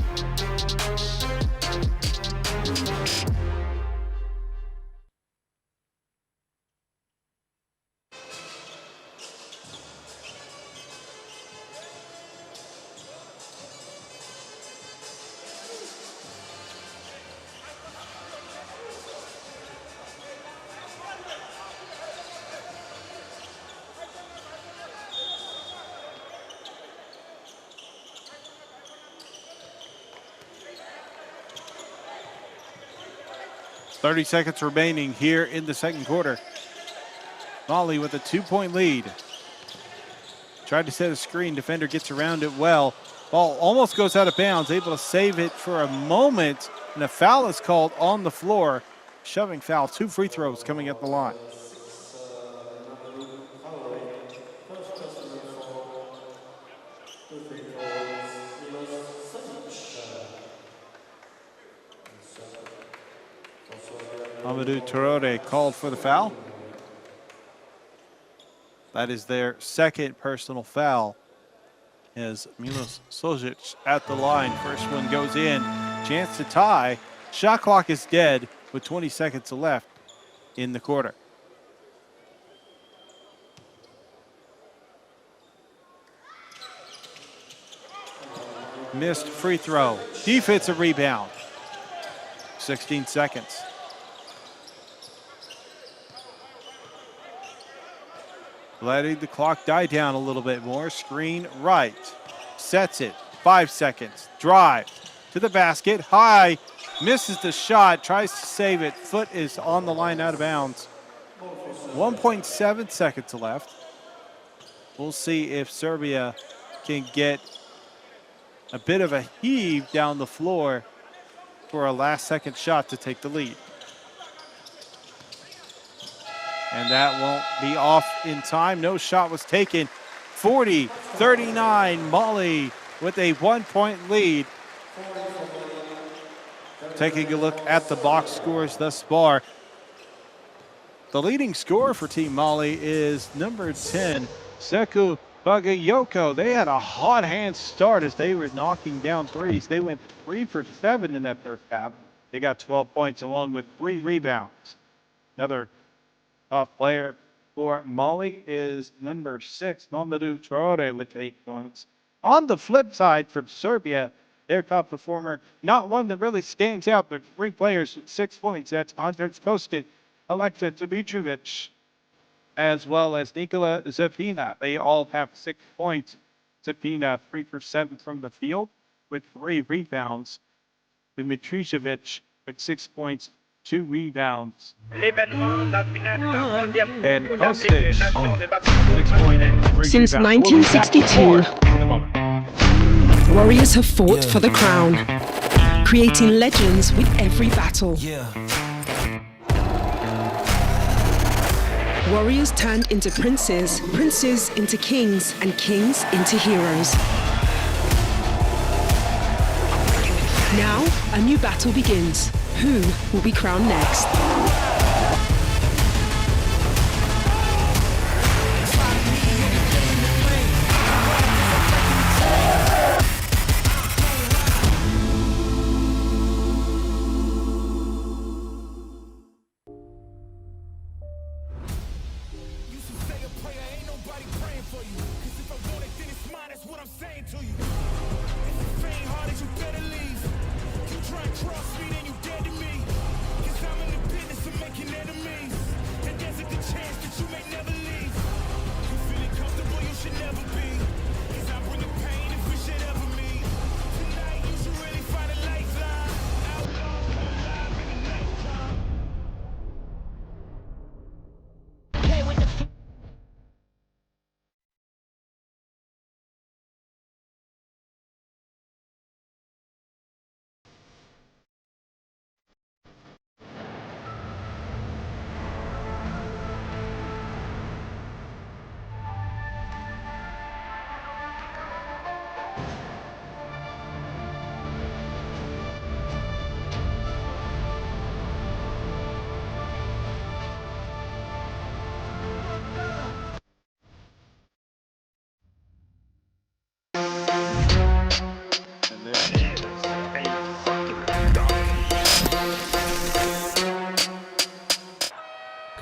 30 seconds remaining here in the second quarter. Mali with a 2-point lead. Tried to set a screen. Defender gets around it well. Ball almost goes out of bounds. Able to save it for a moment. And a foul is called on the floor. Shoving foul. 2 free throws coming at the line. Amadou Traore called for the foul. That is their second personal foul. As Milos Sojic at the line. First one goes in. Chance to tie. Shot clock is dead with 20 seconds left in the quarter. Missed free throw. Defensive rebound. 16 seconds. Letting the clock die down a little bit more. Screen right. Sets it. 5 seconds. Drive to the basket. High. Misses the shot. Tries to save it. Foot is on the line out of bounds. 1.7 seconds left. We'll see if Serbia can get a bit of a heave down the floor for a last second shot to take the lead. And that won't be off in time. No shot was taken. 40-39, Mali with a 1-point lead. Taking a look at the box scores thus far. The leading scorer for Team Mali is number 10, Sekou Bagayoko. They had a hot hand start as they were knocking down threes. They went 3 for 7 in that first half. They got 12 points along with 3 rebounds. Another top player for Mali is number 6, Mamadou Traore with 8 points. On the flip side from Serbia, their top performer, not one that really stands out, but 3 players with 6 points. That's Andrej Kostic, Aleksa Dimitrovic, as well as Nikola Zepina. They all have 6 points. Zepina 3 for 7 from the field with 3 rebounds. Dimitrovic with 6 points, 2 rebounds. And Kostic, 6 points, 3 Since rebounds. 1962, Warriors have fought for the crown, creating legends with every battle. Warriors turned into princes, princes into kings, and kings into heroes. Now, a new battle begins. Who will be crowned next?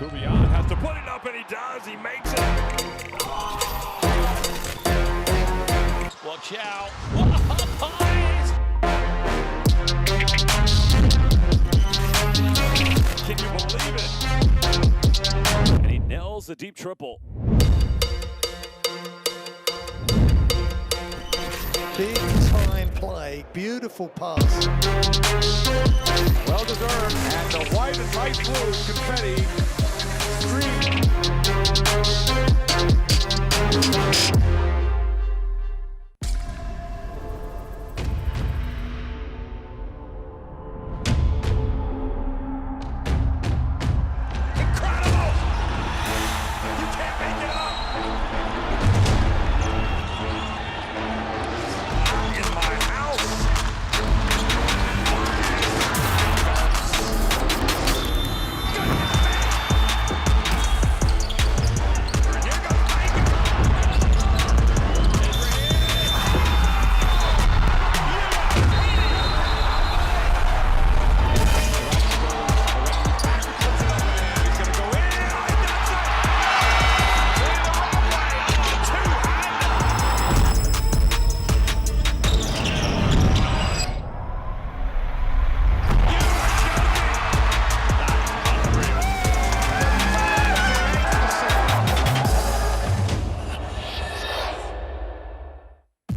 Kubian has to put it up, and he does. He makes it. Watch out. Can you believe it? And he nails the deep triple. Big time play. play, beautiful pass. Well deserved, and the white and light blue confetti stream.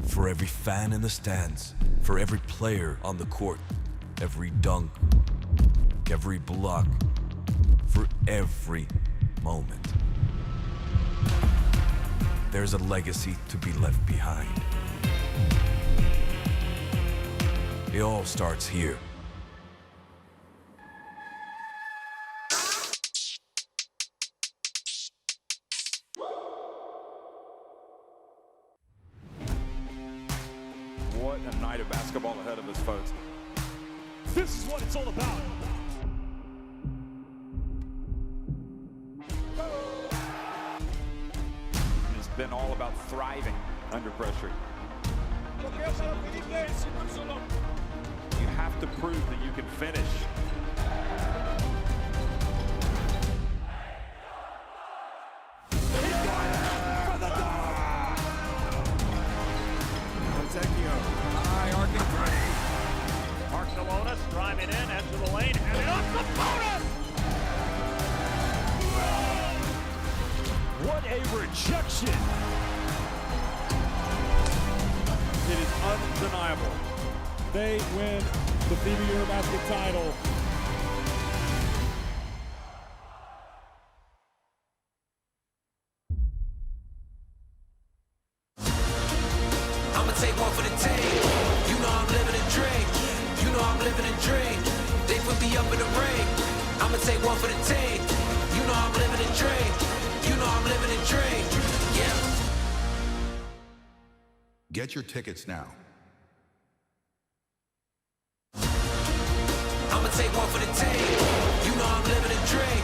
For every fan in the stands, for every player on the court, every dunk, every block, for every moment. There's a legacy to be left behind. It all starts here. What a night of basketball ahead of us, folks. This is what it's all about. It's been all about thriving under pressure. You have to prove that you can finish. Barcelona driving in, into the lane, and it up the bonus! What a rejection! It is undeniable. They win the FIBA Eurobasket title. I'ma take one for the team. You know I'm living a dream. You know I'm living a dream. They put me up in the ring. I'ma take one for the team. You know I'm living a dream. You know I'm living a dream. Yeah. Get your tickets now. I'ma take one for the team. You know I'm living a dream.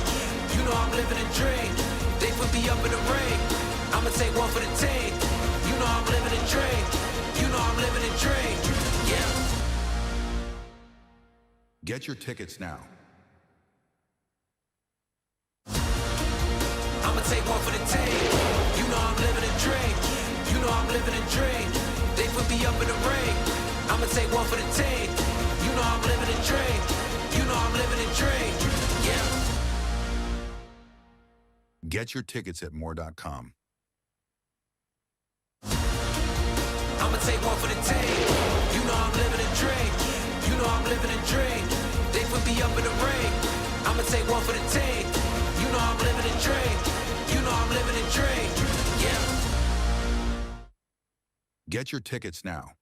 You know I'm living a dream. They put me up in the ring. I'ma take one for the team. You know I'm living a dream. You know I'm living a dream. Yeah. Get your tickets now. I'ma take one for the team. You know I'm living a dream. You know I'm living a dream. They put me up in the ring. I'ma take one for the team. You know I'm living a dream. You know I'm living a dream. Yeah. Get your tickets at more.com. I'ma take one for the team. You know I'm living a dream. You know I'm living a dream. They put me up in the ring. I'ma take one for the team. You know I'm living a dream. You know I'm living a dream. Yeah. Get your tickets now.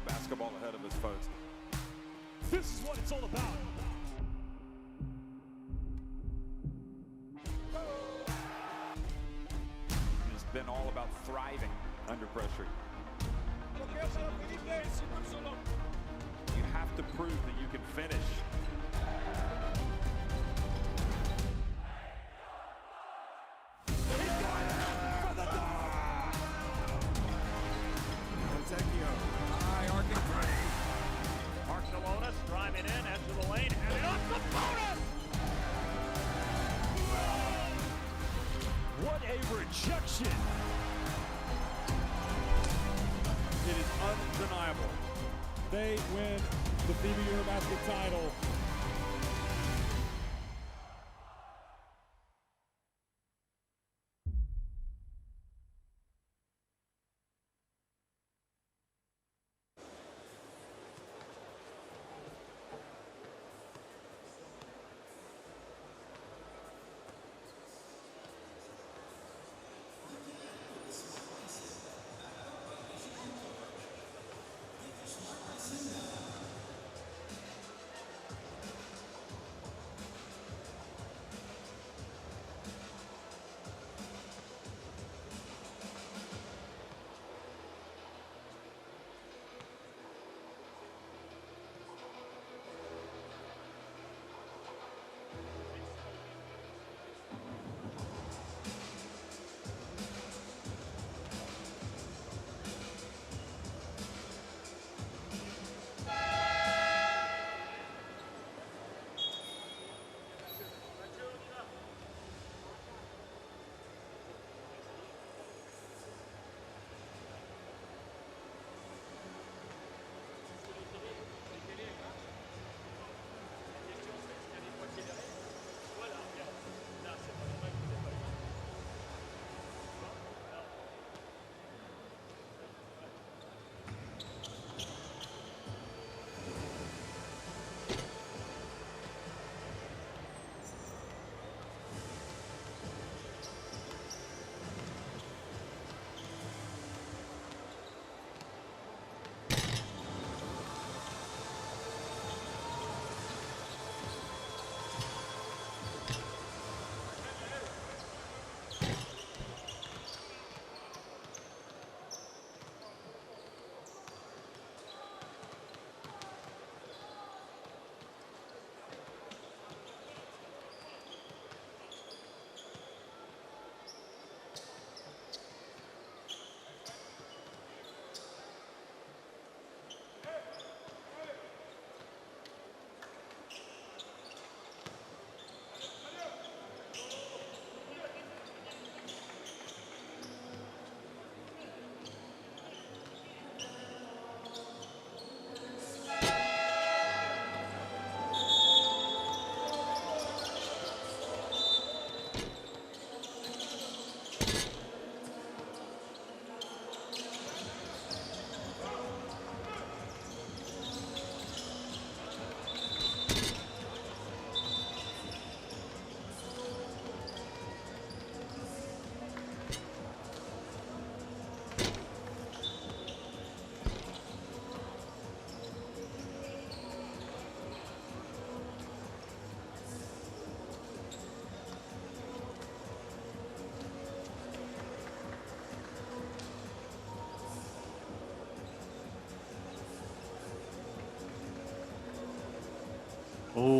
Basketball ahead of his folks. This is what it's all about. It's been all about thriving under pressure. You have to prove that you can finish. Driving in, edge of the lane, and it off the bonus! What a rejection! It is undeniable. They win the FIBA Eurobasket title.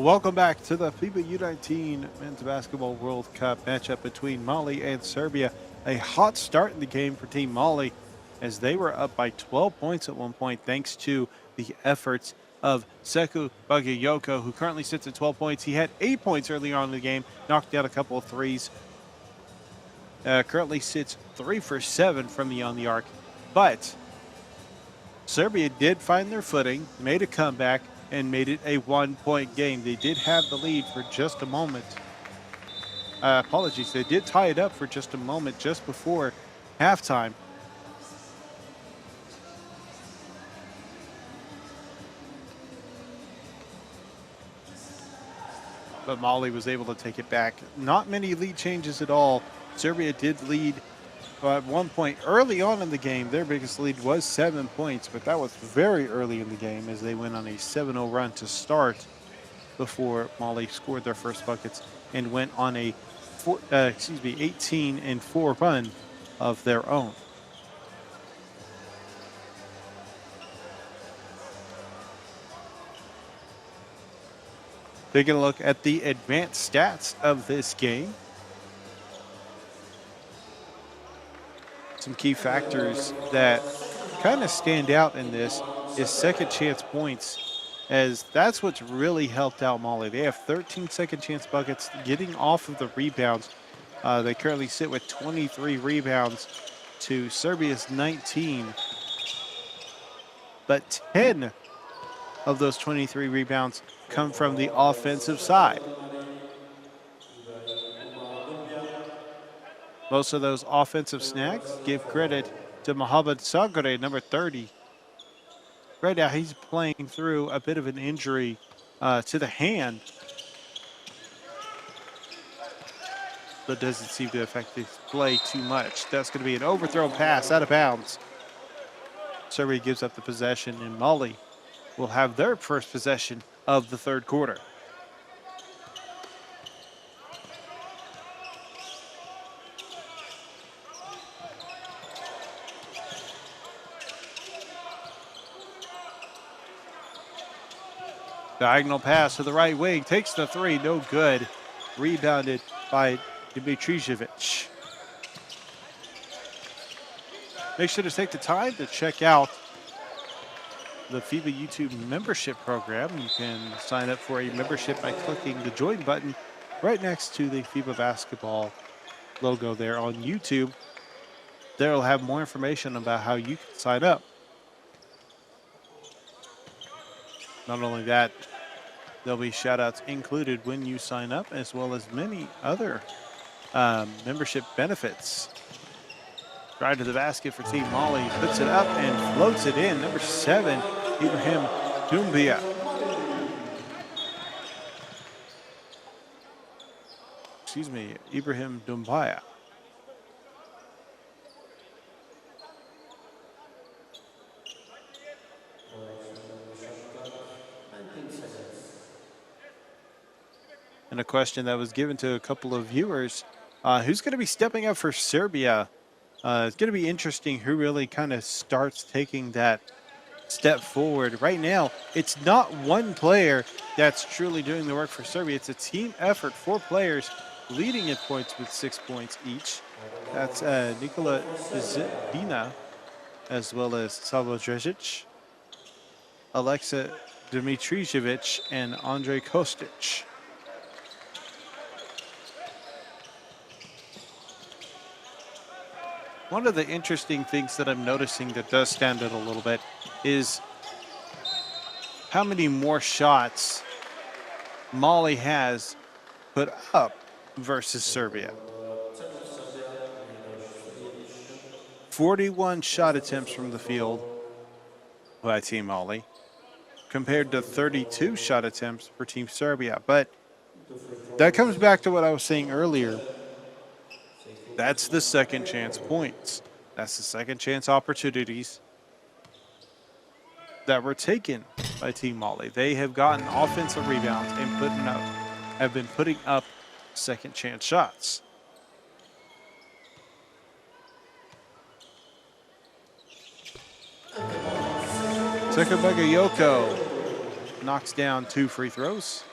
Welcome back to the FIBA U19 Men's Basketball World Cup matchup between Mali and Serbia. A hot start in the game for Team Mali as they were up by 12 points at one point thanks to the efforts of Sekou Bagayoko, who currently sits at 12 points. He had 8 points early on in the game, knocked out a couple of threes. Currently sits 3 for 7 from beyond the arc. But Serbia did find their footing, made a comeback, and made it a 1-point game. They did have the lead for just a moment. Apologies, they did tie it up for just a moment just before halftime. But Mali was able to take it back. Not many lead changes at all. Serbia did lead at 1 point early on in the game. Their biggest lead was 7 points, but that was very early in the game as they went on a 7-0 run to start before Mali scored their first buckets and went on a 18-4 run of their own. Taking a look at the advanced stats of this game. Some key factors that kind of stand out in this is second chance points, as that's what's really helped out Mali. They have 13 second chance buckets getting off of the rebounds. They currently sit with 23 rebounds to Serbia's 19. But 10 of those 23 rebounds come from the offensive side. Most of those offensive snags give credit to Mohamed Sagare, number 30. Right now, he's playing through a bit of an injury to the hand, but doesn't seem to affect his play too much. That's going to be an overthrown pass out of bounds. Serbia gives up the possession, and Mali will have their first possession of the third quarter. Diagonal pass to the right wing, takes the three, no good. Rebounded by Dimitrijevic. Make sure to take the time to check out the FIBA YouTube membership program. You can sign up for a membership by clicking the join button right next to the FIBA basketball logo there on YouTube. There will have more information about how you can sign up. Not only that, there'll be shout outs included when you sign up, as well as many other membership benefits. Drive to the basket for Team Mali, puts it up and floats it in. Number 7, Ibrahim Doumbia. Ibrahim Doumbia. And a question that was given to a couple of viewers, who's going to be stepping up for Serbia? It's going to be interesting who really kind of starts taking that step forward. Right now, it's not one player that's truly doing the work for Serbia. It's a team effort, 4 players leading in points with 6 points each. That's Nikola Zidina, as well as Savo Drežić, Alexa Dimitrijevic, and Andrej Kostic. One of the interesting things that I'm noticing that does stand out a little bit is how many more shots Mali has put up versus Serbia. 41 shot attempts from the field by Team Mali compared to 32 shot attempts for Team Serbia. But that comes back to what I was saying earlier. That's the second chance points. That's the second chance opportunities that were taken by Team Mali. They have gotten offensive rebounds and have been putting up second chance shots. Sekou Bagayoko knocks down 2 free throws.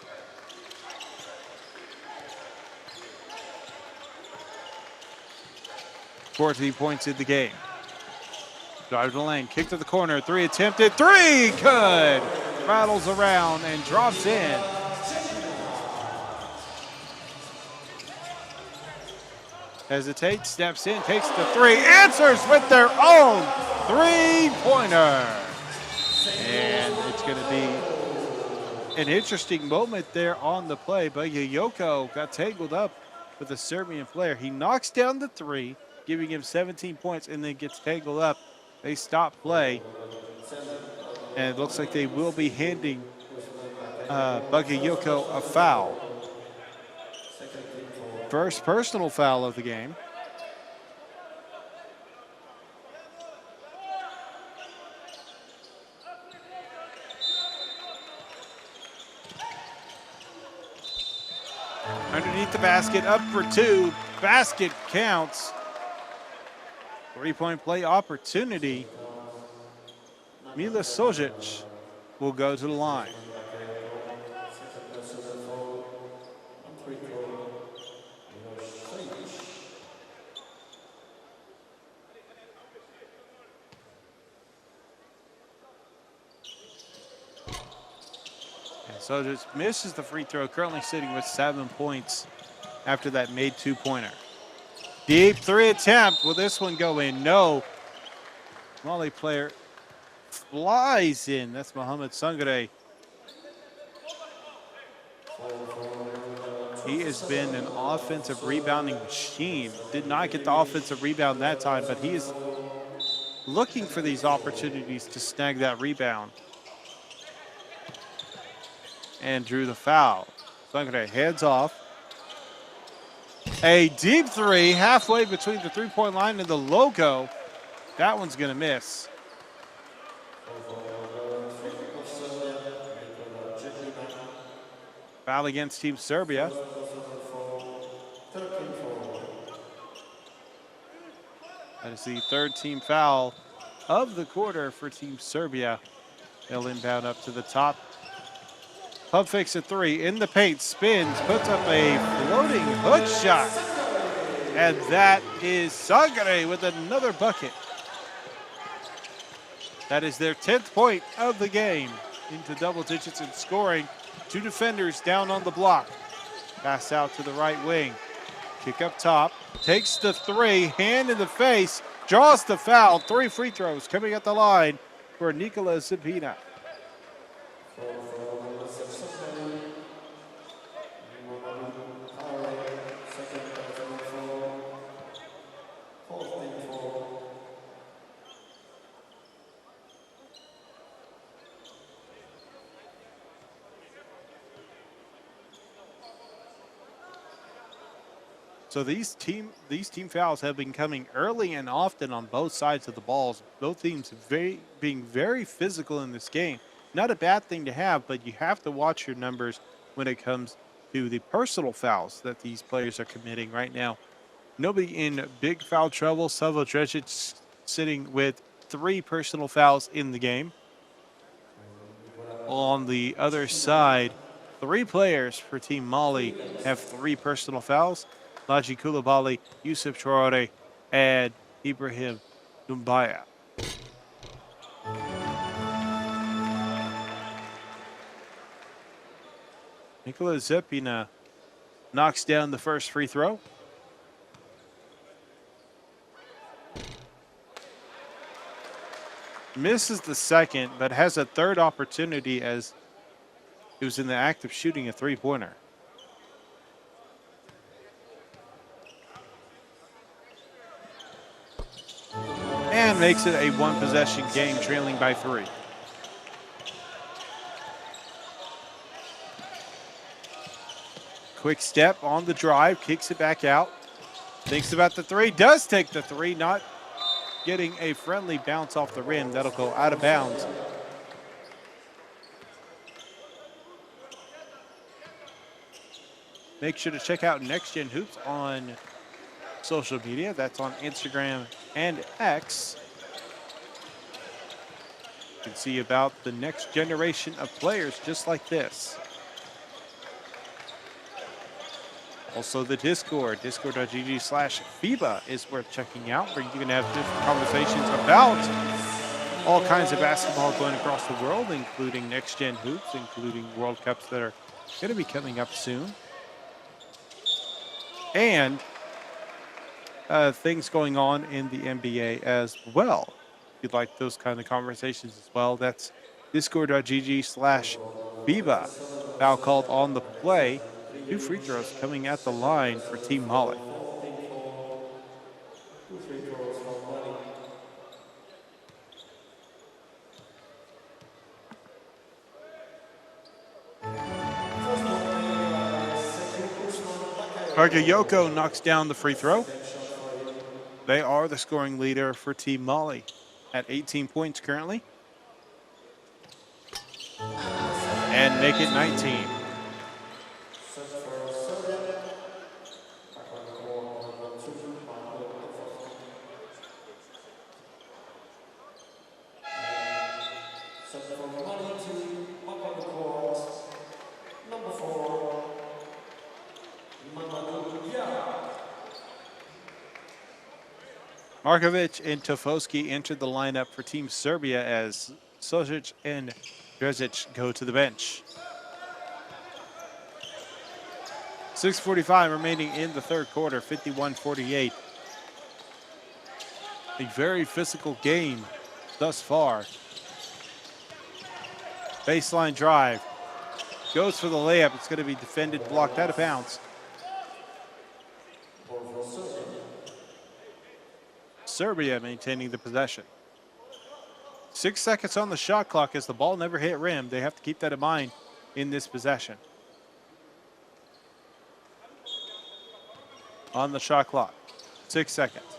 14 points in the game. Drive to the lane, kick to the corner, three attempted, three, good! Rattles around and drops in. Hesitates, steps in, takes the three, answers with their own three-pointer. And it's going to be an interesting moment there on the play, but Yoko got tangled up with a Serbian player. He knocks down the three, giving him 17 points, and then gets tangled up. They stop play, and it looks like they will be handing Bagayoko a foul. First personal foul of the game. Underneath the basket, up for two. Basket counts. Three-point play opportunity. Mila Sojic will go to the line. So just misses the free throw, currently sitting with 7 points after that made two-pointer. Deep three attempt. Will this one go in? No. Mali player flies in. That's Mohamed Sangare. He has been an offensive rebounding machine. Did not get the offensive rebound that time, but he is looking for these opportunities to snag that rebound. And drew the foul. Sangare heads off. A deep three halfway between the three-point line and the logo. That one's going to miss. Foul against Team Serbia. That is the third team foul of the quarter for Team Serbia. They'll inbound up to the top. Pump fakes a three, in the paint, spins, puts up a floating hook shot. And that is Sangare with another bucket. That is their 10th point of the game, into double digits in scoring. Two defenders down on the block. Pass out to the right wing. Kick up top, takes the three, hand in the face, draws the foul. Three free throws coming at the line for Nikola Zipina. So these team fouls have been coming early and often on both sides of the balls. Both teams being very physical in this game. Not a bad thing to have, but you have to watch your numbers when it comes to the personal fouls that these players are committing right now. Nobody in big foul trouble. Savo Dresic sitting with 3 personal fouls in the game. On the other side, 3 players for Team Mali have 3 personal fouls. Laji Koulibaly, Yusuf Traore, and Ibrahim Doumbia. Nikola Zepina knocks down the first free throw. Misses the second, but has a third opportunity as he was in the act of shooting a three-pointer. And makes it a one-possession game, trailing by 3. Quick step on the drive, kicks it back out. Thinks about the three, does take the three, not getting a friendly bounce off the rim. That'll go out of bounds. Make sure to check out Next Gen Hoops on social media. That's on Instagram and X. You can see about the next generation of players just like this. Also the Discord, discord.gg/FIBA is worth checking out, where you can have different conversations about all kinds of basketball going across the world, including next-gen hoops, including World Cups that are going to be coming up soon. And things going on in the NBA as well. If you'd like those kind of conversations as well, that's discord.gg/FIBA. Foul called on the play. 2 free throws coming at the line for Team Mali. Bakayoko knocks down the free throw. They are the scoring leader for Team Mali at 18 points currently. And make it 19. Markovic and Tofoski entered the lineup for Team Serbia as Sojic and Dresic go to the bench. 6:45 remaining in the third quarter, 51-48. A very physical game thus far. Baseline drive. Goes for the layup. It's going to be defended, blocked out of bounds. Serbia maintaining the possession. 6 seconds on the shot clock as the ball never hit rim. They have to keep that in mind in this possession. On the shot clock, 6 seconds.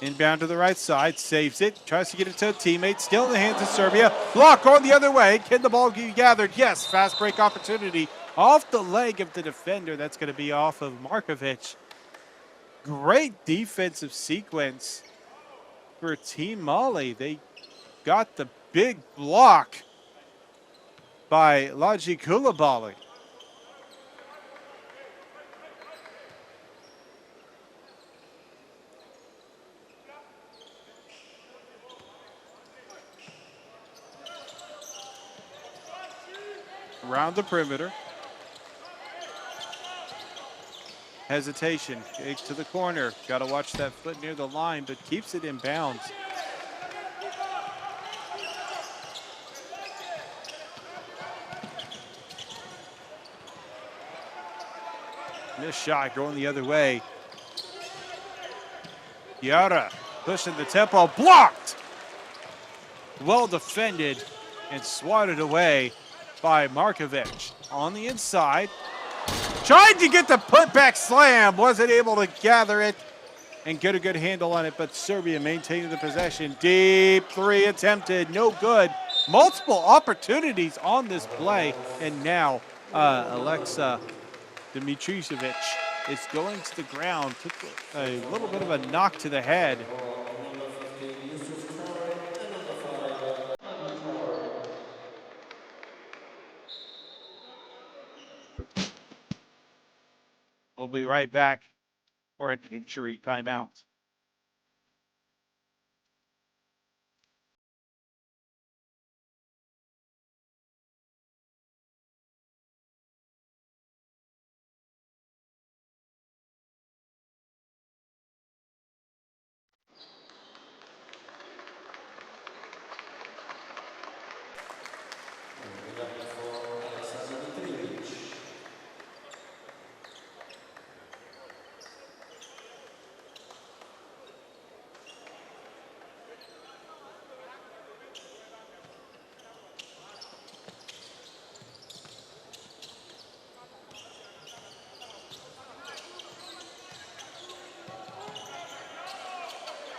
Inbound to the right side, saves it, tries to get it to a teammate, still in the hands of Serbia. Block on the other way, can the ball be gathered? Yes, fast break opportunity off the leg of the defender. That's going to be off of Markovic. Great defensive sequence for Team Mali. They got the big block by Laji Koulibaly. Around the perimeter. Hesitation, takes to the corner. Got to watch that foot near the line, but keeps it in bounds. This shot going the other way. Yara pushing the tempo, blocked. Well defended and swatted away by Markovic. On the inside. Tried to get the putback slam, wasn't able to gather it and get a good handle on it, but Serbia maintaining the possession. Deep three attempted, no good. Multiple opportunities on this play, and now Alexa Dimitrijevic is going to the ground. Took a little bit of a knock to the head. We'll be right back for an injury timeout.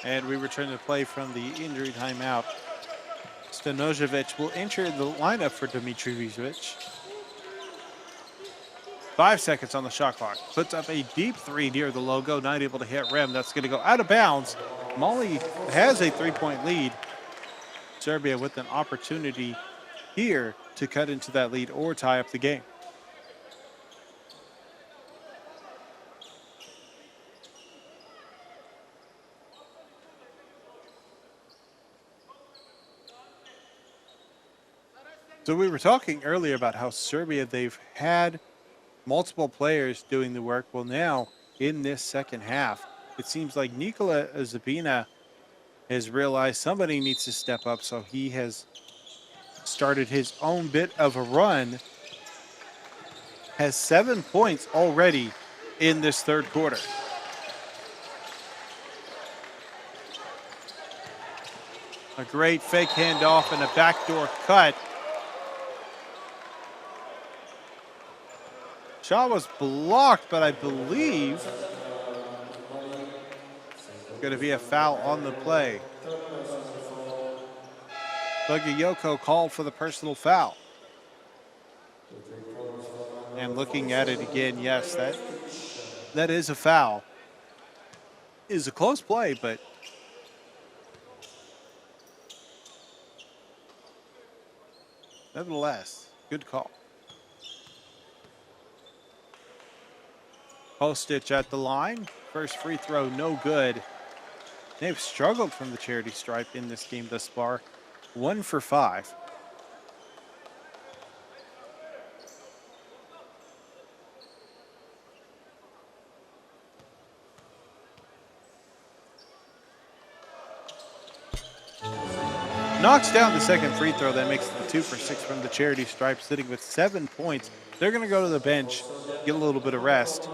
And we return to play from the injury timeout. Stanojevic will enter the lineup for Dimitrijevic. 5 seconds on the shot clock. Puts up a deep three near the logo, not able to hit rim. That's going to go out of bounds. Mali has a 3-point lead. Serbia with an opportunity here to cut into that lead or tie up the game. So we were talking earlier about how Serbia, they've had multiple players doing the work. Well, now in this second half, it seems like Nikola Zabina has realized somebody needs to step up, so he has started his own bit of a run, has 7 points already in this third quarter. A great fake handoff and a backdoor cut. Shot was blocked, but I believe going to be a foul on the play. Bagayoko called for the personal foul. And looking at it again, yes, that is a foul. It is a close play, but nevertheless, good call. Kostic at the line. First free throw, no good. They've struggled from the charity stripe in this game thus far. 1 for 5. Knocks down the second free throw. That makes it 2 for 6 from the charity stripe, sitting with 7 points. They're going to go to the bench, get a little bit of rest,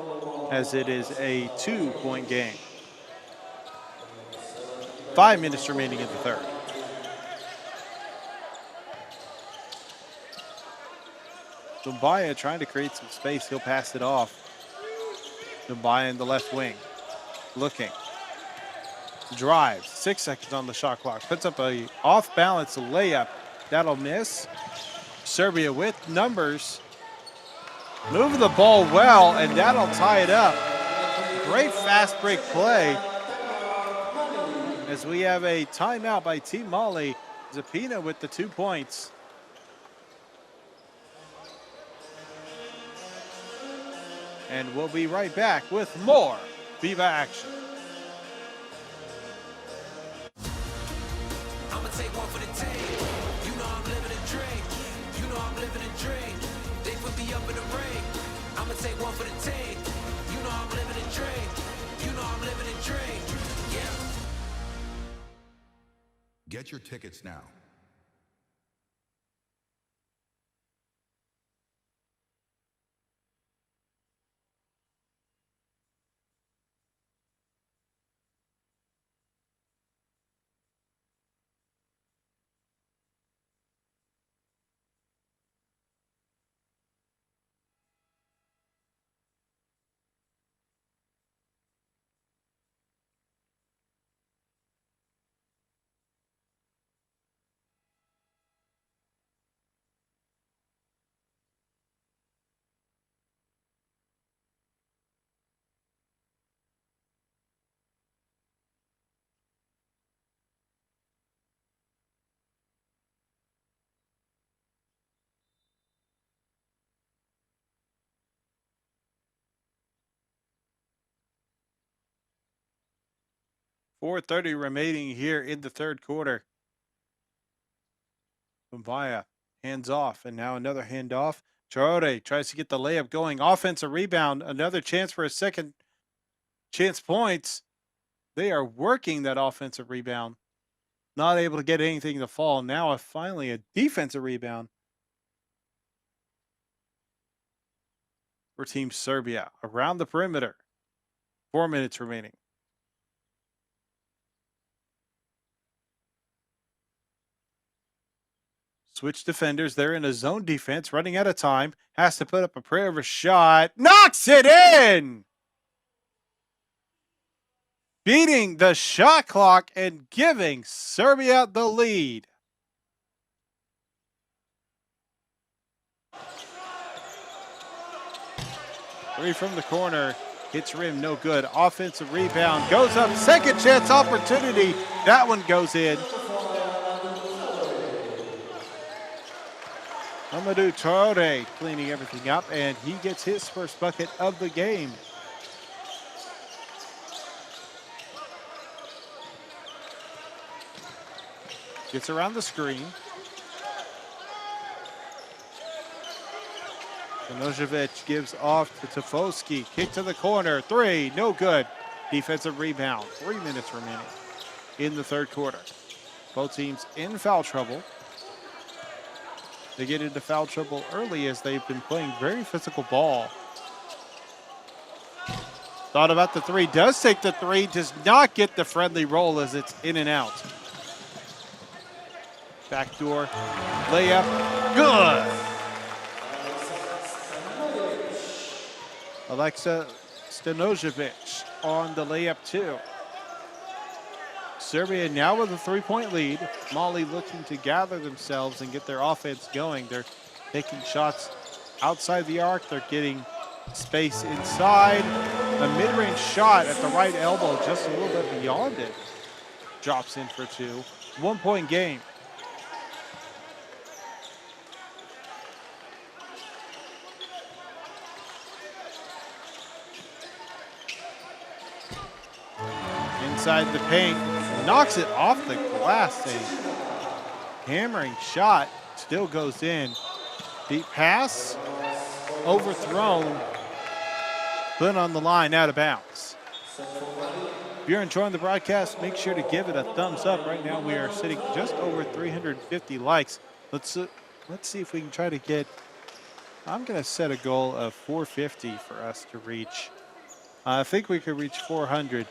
as it is a 2-point game. 5 minutes remaining in the third. Dumbaya trying to create some space. He'll pass it off. Dumbaya in the left wing. Looking. Drives. 6 seconds on the shot clock. Puts up a off-balance layup. That'll miss. Serbia with numbers. Moving the ball well, and that'll tie it up. Great fast break play. As we have a timeout by Team Mali. Zapina with the 2 points. And we'll be right back with more FIBA action. I'ma take one for the team. You know I'm living a dream. You know I'm living a dream. They put me up in the ring. I'ma take one for the team. You know I'm living a dream. You know I'm living a dream. Yeah. Get your tickets now. .430 remaining here in the third quarter. Mbaya hands off, and now another handoff. Traore tries to get the layup going. Offensive rebound. Another chance for a second chance points. They are working that offensive rebound. Not able to get anything to fall. Now finally a defensive rebound for Team Serbia around the perimeter. 4 minutes remaining. Switch defenders. They're in a zone defense, running out of time. Has to put up a prayer of a shot. Knocks it in! Beating the shot clock and giving Serbia the lead. Three from the corner. Hits rim, no good. Offensive rebound. Goes up. Second chance opportunity. That one goes in. Amadou Traore cleaning everything up, and he gets his first bucket of the game. Gets around the screen. Stanojevic gives off to Tofolsky. Kick to the corner. 3, no good. Defensive rebound. 3 minutes remaining in the third quarter. Both teams in foul trouble. They get into foul trouble early as they've been playing very physical ball. Thought about the 3, does take the 3, does not get the friendly roll as it's in and out. Backdoor layup, good. Alexa Stanojevic on the layup 2. Serbia now with a 3-point lead. Mali looking to gather themselves and get their offense going. They're taking shots outside the arc. They're getting space inside. A mid-range shot at the right elbow, just a little bit beyond it. Drops in for 2. 1-point game. Inside the paint, knocks it off the glass. A hammering shot, still goes in. Deep pass, overthrown, put on the line, out of bounds. If you're enjoying the broadcast, make sure to give it a thumbs up. Right now we are sitting just over 350 likes. Let's see if we can try to get, I'm gonna set a goal of 450 for us to reach. I think we could reach 400.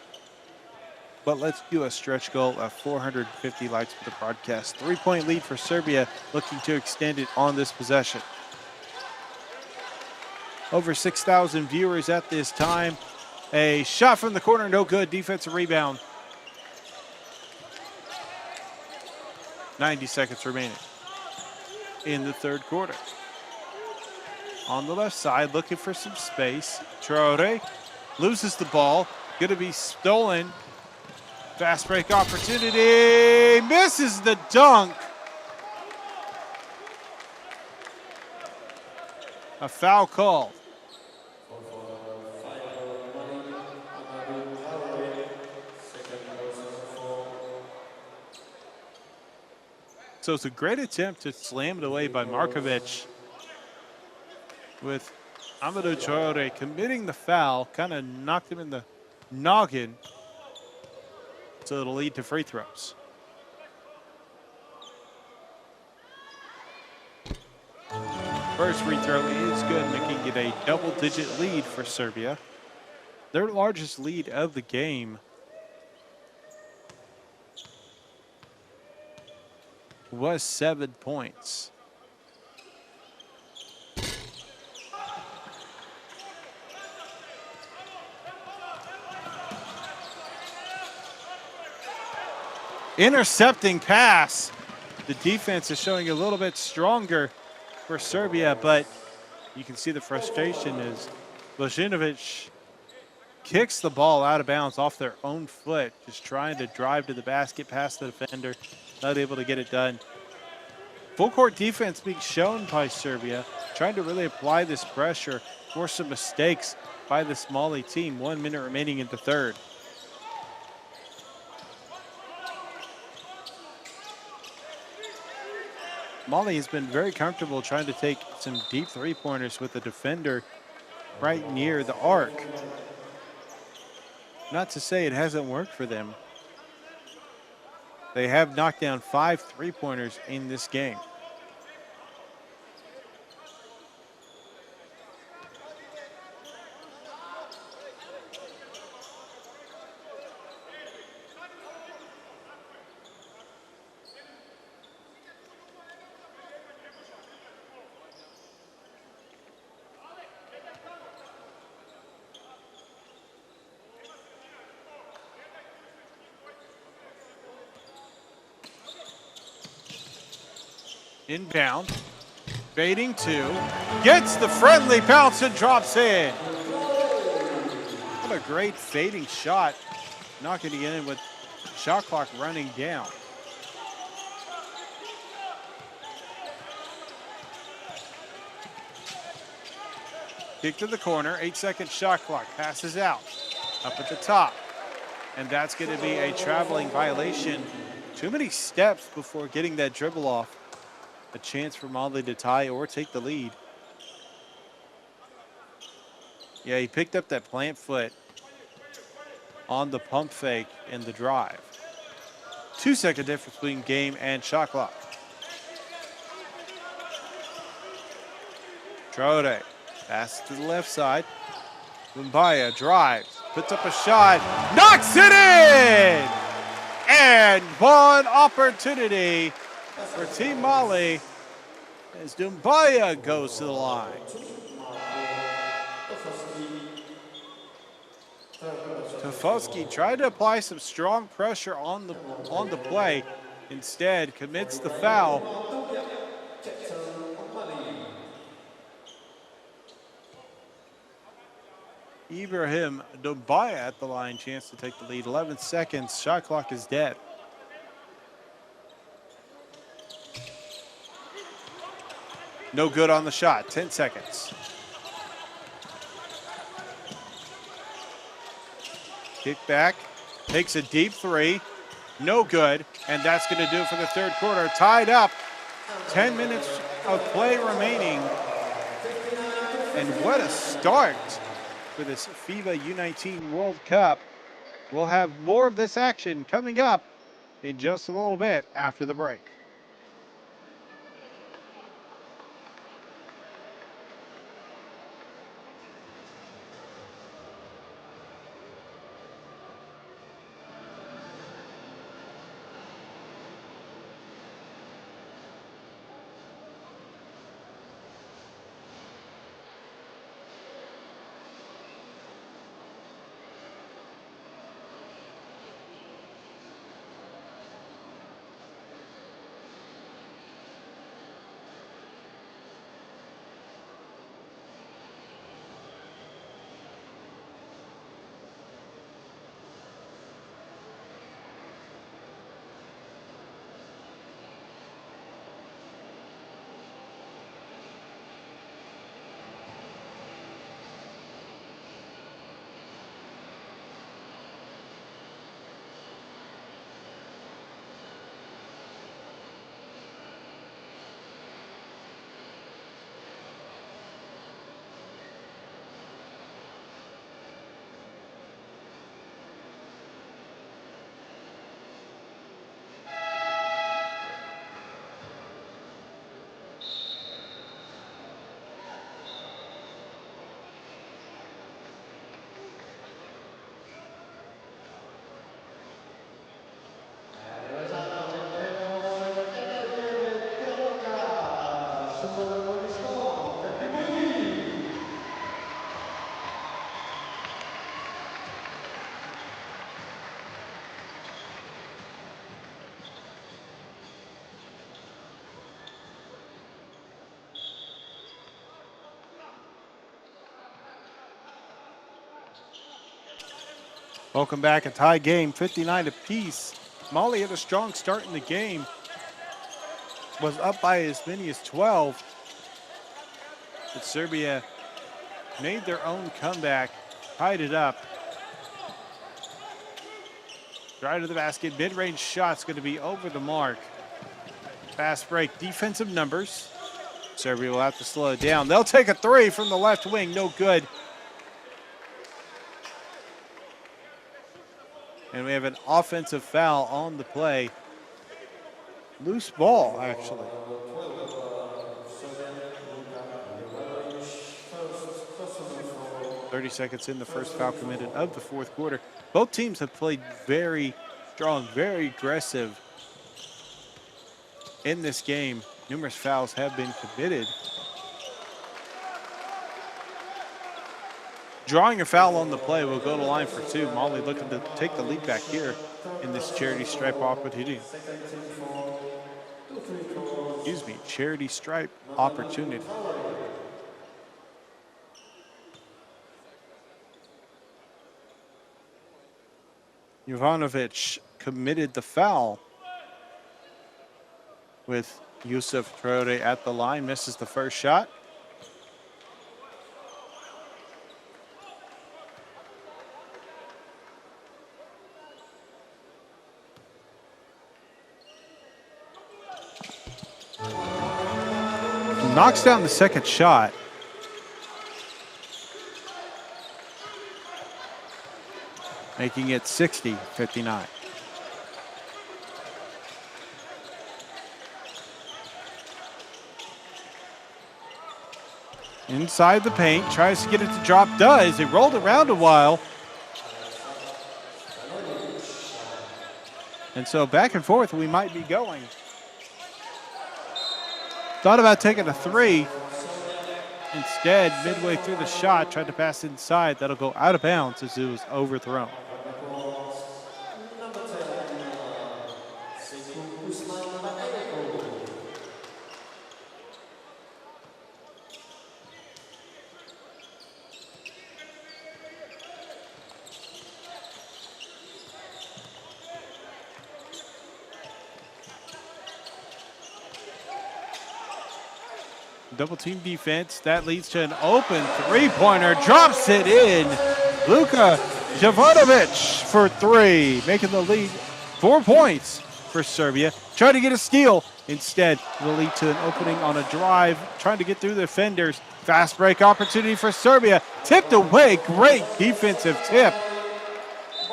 But let's do a stretch goal of 450 likes for the broadcast. 3-point lead for Serbia, looking to extend it on this possession. Over 6,000 viewers at this time. A shot from the corner, no good. Defensive rebound. 90 seconds remaining in the third quarter. On the left side, looking for some space. Traore loses the ball. Going to be stolen. Fast break opportunity, misses the dunk. A foul call. So it's a great attempt to slam it away by Markovic, with Amadou Traore committing the foul, kind of knocked him in the noggin. So it'll lead to free throws. First free throw is good, making it a double-digit lead for Serbia. Their largest lead of the game. Was 7 points. Intercepting pass. The defense is showing a little bit stronger for Serbia, but you can see the frustration as Bojinovic kicks the ball out of bounds off their own foot, just trying to drive to the basket past the defender, not able to get it done. Full court defense being shown by Serbia, trying to really apply this pressure, force some mistakes by the Mali team. 1 minute remaining in the third. Mali has been very comfortable trying to take some deep three-pointers with the defender right near the arc. Not to say it hasn't worked for them. They have knocked down 5 three-pointers in this game. Inbound, fading 2, gets the friendly bounce and drops in. What a great fading shot, knocking it in with shot clock running down. Kick to the corner, 8-second shot clock, passes out, up at the top. And that's gonna be a traveling violation. Too many steps before getting that dribble off. A chance for Mali to tie or take the lead. Yeah, he picked up that plant foot on the pump fake in the drive. 2-second difference between game and shot clock. Trode, pass to the left side. Lumbaya drives, puts up a shot, knocks it in! And one opportunity for Team Mali as Dumbaya goes to the line. Tofosky tried to apply some strong pressure on the play. Instead, commits the foul. Ibrahim Dumbaya at the line, chance to take the lead. 11 seconds, shot clock is dead. No good on the shot, 10 seconds. Kick back, takes a deep three, no good, and that's going to do it for the third quarter. Tied up, 10 minutes of play remaining. And what a start for this FIBA U19 World Cup. We'll have more of this action coming up in just a little bit after the break. Welcome back, a tie game, 59 apiece. Mali had a strong start in the game, was up by as many as 12. But Serbia made their own comeback, tied it up. Drive to the basket, mid-range shot's going to be over the mark. Fast break, defensive numbers. Serbia will have to slow it down. They'll take a three from the left wing, no good. And we have an offensive foul on the play. Loose ball, actually. 30 seconds in, the first foul committed of the fourth quarter. Both teams have played very strong, very aggressive in this game. Numerous fouls have been committed. Drawing a foul on the play will go to line for two. Mali looking to take the lead back here in this charity stripe opportunity. Excuse me, charity stripe opportunity. Jovanovic committed the foul with Yusuf Trode at the line, misses the first shot. Knocks down the second shot. making it 60-59. Inside the paint, tries to get it to drop, does. It rolled around a while. And so back and forth we might be going. Thought about taking a three. Instead, midway through the shot, tried to pass inside. That'll go out of bounds as it was overthrown. Double team defense. That leads to an open three-pointer. Drops it in. Luka Jovanovic for three, making the lead 4 points for Serbia. Trying to get a steal. Instead, it'll lead to an opening on a drive. Trying to get through the defenders. Fast break opportunity for Serbia. Tipped away. Great defensive tip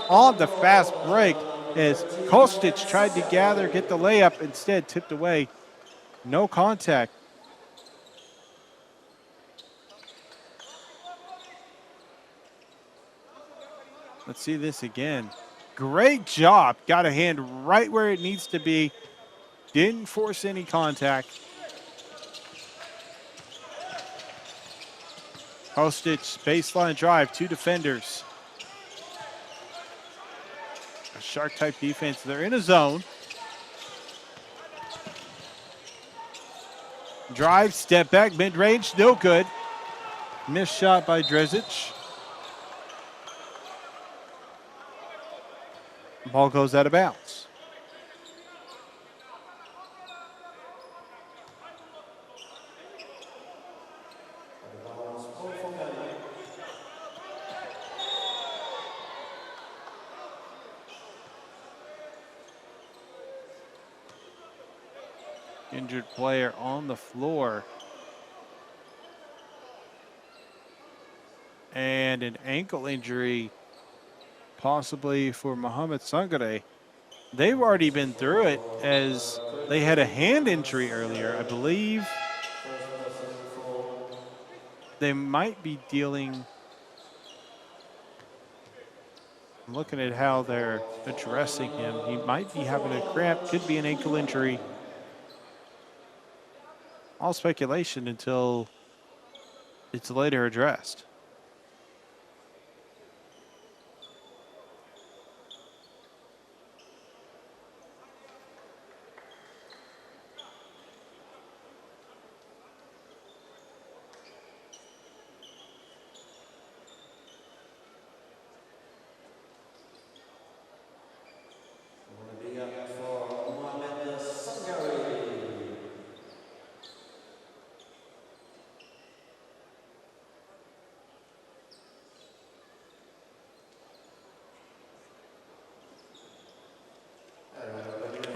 on the fast break as Kostic tried to get the layup. Instead, tipped away. No contact. Let's see this again. Great job. Got a hand right where it needs to be. Didn't force any contact. Kostic, baseline drive, 2 defenders. A shark-type defense. They're in a zone. Drive, step back, mid-range, no good. Missed shot by Drezic. Ball goes out of bounds. Injured player on the floor. And an ankle injury possibly for Mohamed Sangare. They've already been through it as they had a hand injury earlier. I believe they might be dealing. I'm looking at how they're addressing him. He might be having a cramp, could be an ankle injury. All speculation until it's later addressed.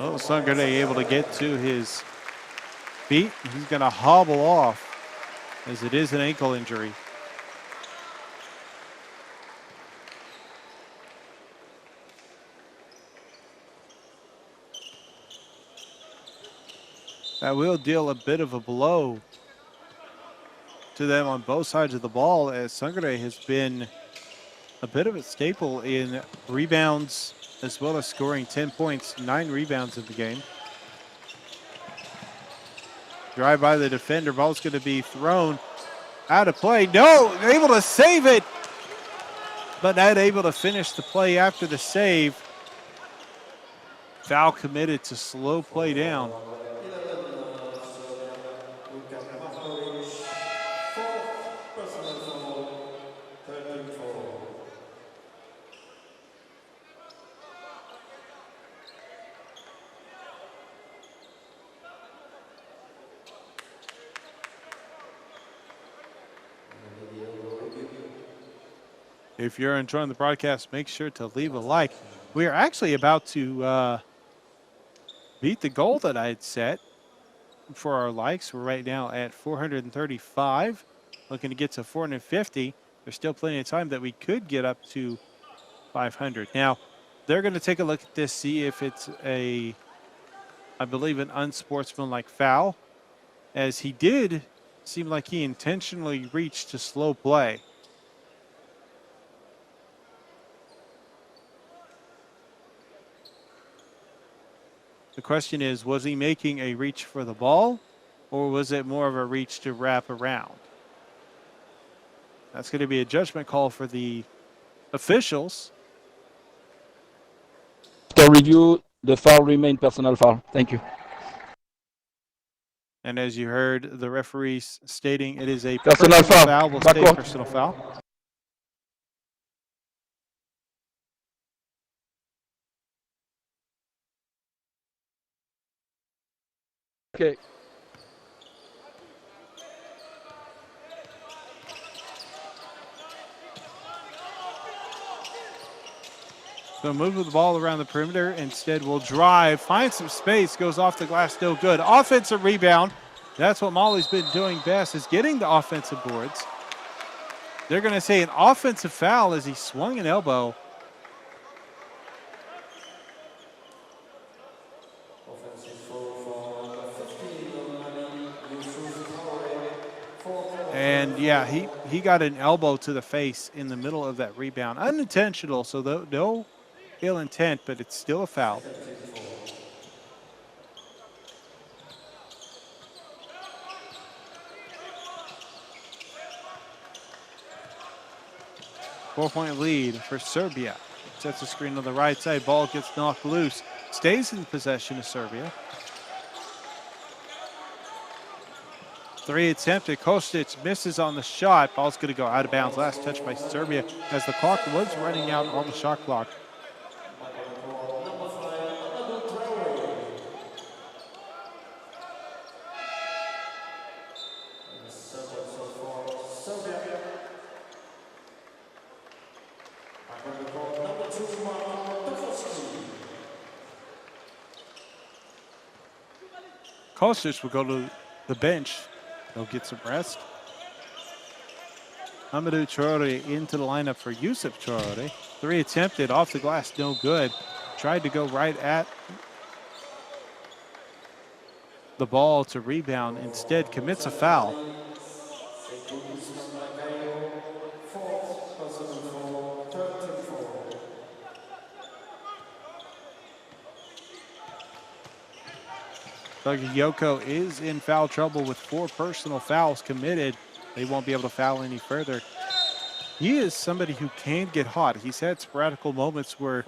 Oh, Sangare able to get to his feet. He's going to hobble off as it is an ankle injury. That will deal a bit of a blow to them on both sides of the ball, as Sangare has been a bit of a staple in rebounds as well as scoring 10 points, 9 rebounds in the game. Drive by the defender, ball's going to be thrown out of play. No, able to save it, but not able to finish the play after the save. Foul committed to slow play down. If you're enjoying the broadcast, make sure to leave a like. We are actually about to beat the goal that I had set for our likes. We're right now at 435, looking to get to 450. There's still plenty of time that we could get up to 500. Now, they're going to take a look at this, see if it's I believe, an unsportsmanlike foul, as he did seem like he intentionally reached to slow play. The question is, was he making a reach for the ball, or was it more of a reach to wrap around? That's going to be a judgment call for the officials. After review, the foul remained personal foul. Thank you. And as you heard the referees stating, it is a personal foul. Will stay a personal foul. Okay. So move the ball around the perimeter. Instead, will drive, find some space, goes off the glass, no good. Offensive rebound. That's what Molly's been doing best, is getting the offensive boards. They're going to say an offensive foul as he swung an elbow. And yeah, he got an elbow to the face in the middle of that rebound. Unintentional, so no ill intent, but it's still a foul. Four-point lead for Serbia. Sets a screen on the right side. Ball gets knocked loose. Stays in possession of Serbia. Three attempted. Kostic misses on the shot. Ball's going to go out of bounds. Last touch by Serbia as the clock was running out on the shot clock. Kostic will go to the bench. They'll get some rest. Amadou Traore into the lineup for Yusuf Traore. Three attempted, off the glass, no good. Tried to go right at the ball to rebound. Instead, commits a foul. Yoko is in foul trouble with 4 personal fouls committed. They won't be able to foul any further. He is somebody who can get hot. He's had sporadic moments where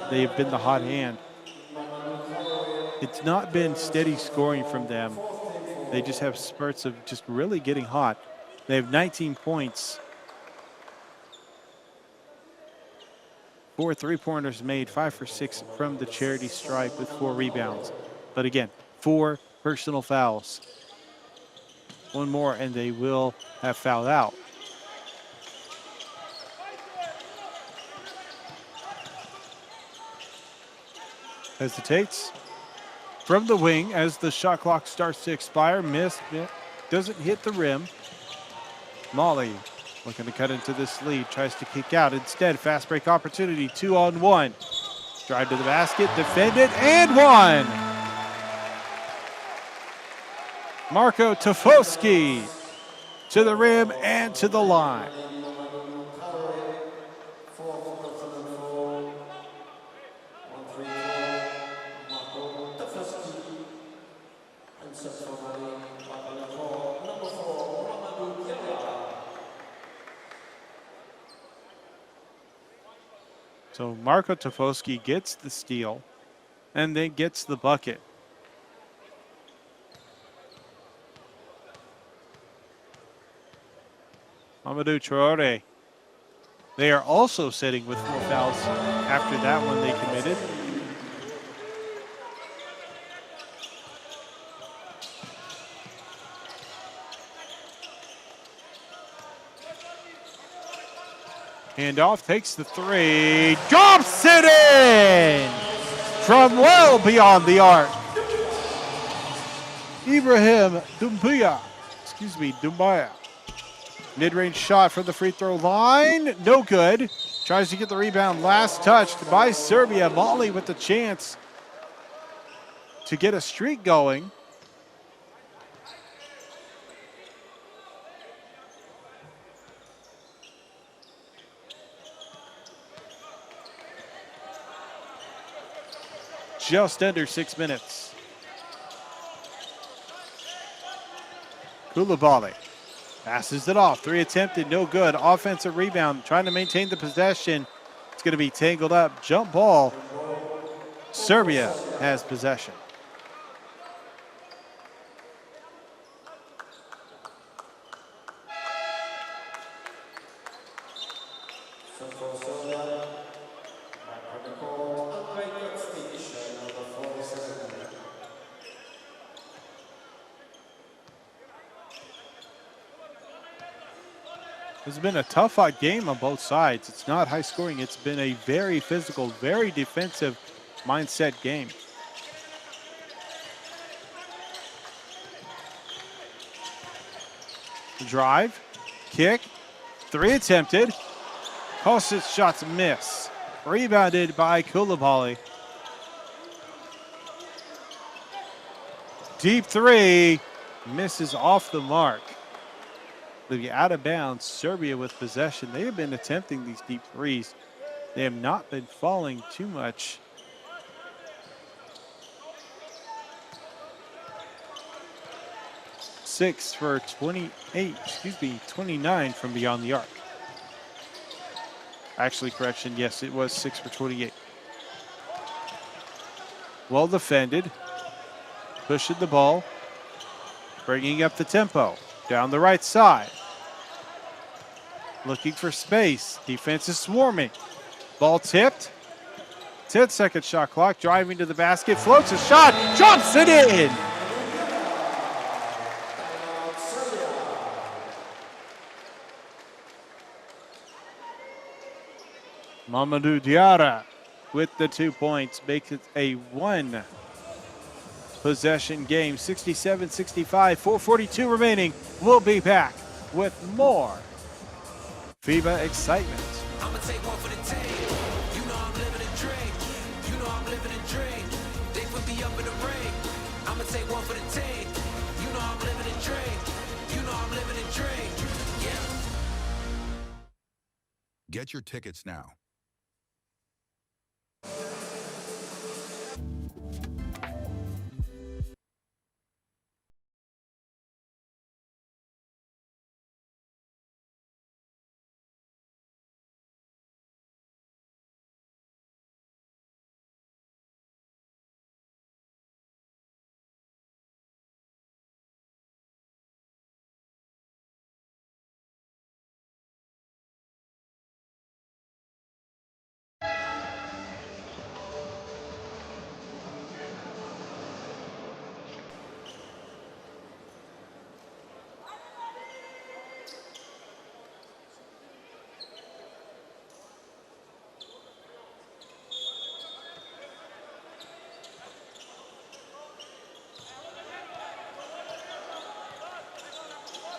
they've been the hot hand. It's not been steady scoring from them. They just have spurts of just really getting hot. They have 19 points. 4 3-pointers made, 5 for 6 from the charity stripe with 4 rebounds. But again, 4 personal fouls. One more and they will have fouled out. Hesitates from the wing as the shot clock starts to expire. Missed, doesn't hit the rim. Molly looking to cut into this lead, tries to kick out. Instead, fast break opportunity, 2-on-1. Drive to the basket, defended, and one. Marko Tofosky to the rim and to the line. So Marko Tofosky gets the steal and then gets the bucket. Amadou Traore. They are also sitting with 4 fouls after that one they committed. Handoff, takes the 3, drops it in from well beyond the arc. Ibrahim Doumbia. Mid-range shot from the free throw line. No good. Tries to get the rebound. Last touched by Serbia. Mali with the chance to get a streak going. Just under 6 minutes. Koulibaly passes it off. 3 attempted, no good. Offensive rebound, trying to maintain the possession. It's going to be tangled up. Jump ball. Serbia has possession. It's been a tough-fought game on both sides. It's not high-scoring. It's been a very physical, very defensive mindset game. Drive, kick, 3 attempted. Kostic's shots miss. Rebounded by Koulibaly. Deep 3, misses off the mark. They'll be out of bounds. Serbia with possession. They have been attempting these deep threes. They have not been falling too much. Six for 29 from beyond the arc. Actually, correction, yes, it was 6 for 28. Well defended. Pushing the ball. Bringing up the tempo. Down the right side. Looking for space. Defense is swarming. Ball tipped. 10-second shot clock. Driving to the basket. Floats a shot. Drops it in. Mamadou Diarra with the 2 points. Makes it a 1 possession game. 67-65. 4:42 remaining. We'll be back with more FIBA excitement. I'ma take one for the team. You know I'm living a dream. You know I'm living a dream. They put me up in the ring. I'ma take one for the team. You know I'm living a dream. You know I'm living a dream. Yeah. Get your tickets now.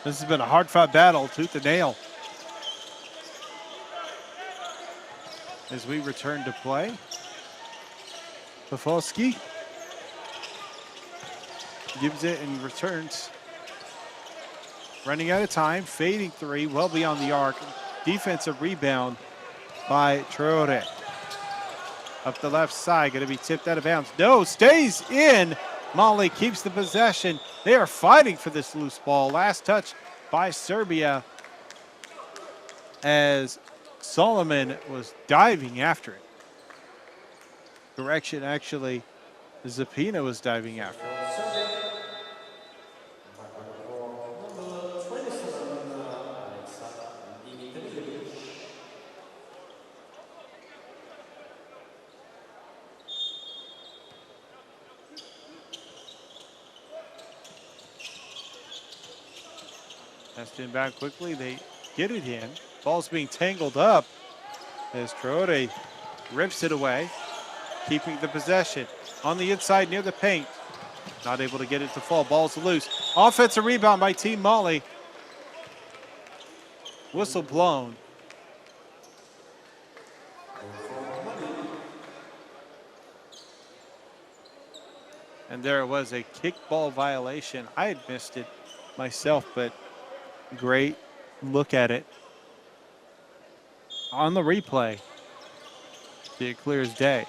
This has been a hard-fought battle, tooth and nail. As we return to play, Pafolski gives it and returns. Running out of time, fading 3, well beyond the arc. Defensive rebound by Traore. Up the left side, going to be tipped out of bounds. No, stays in. Mali keeps the possession. They are fighting for this loose ball. Last touch by Serbia as Solomon was diving after it. Correction, actually, Zapina was diving after it. Passed in back quickly. They get it in. Ball's being tangled up as Traore rips it away, keeping the possession on the inside near the paint. Not able to get it to fall. Ball's loose. Offensive rebound by Team Mali. Whistle blown. And there was a kickball violation. I had missed it myself, but great look at it on the replay. See it clear as day.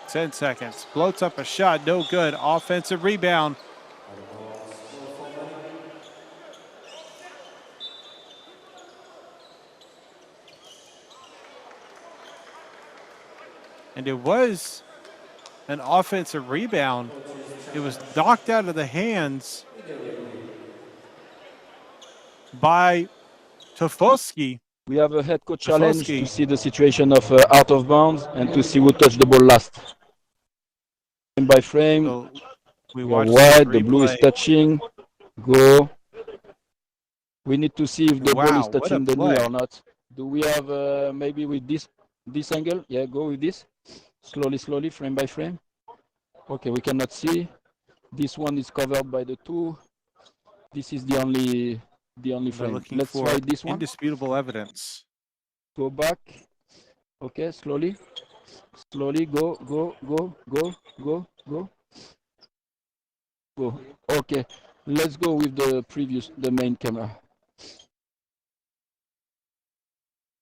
10 seconds. Floats up a shot, no good. Offensive rebound. And it was an offensive rebound. It was knocked out of the hands by Tofoski. We have a head coach challenge to see the situation of out of bounds and to see who touched the ball last. Frame by frame, So we are watch wide, the blue is touching, go. We need to see if the ball is touching the knee or not. Do we have maybe with this angle? Yeah, go with this. Slowly, frame by frame. Okay, we cannot see. This one is covered by the two. This is the only frame. Let's try this one. Indisputable evidence. Go back. Okay, slowly. Go. Okay, let's go with the main camera.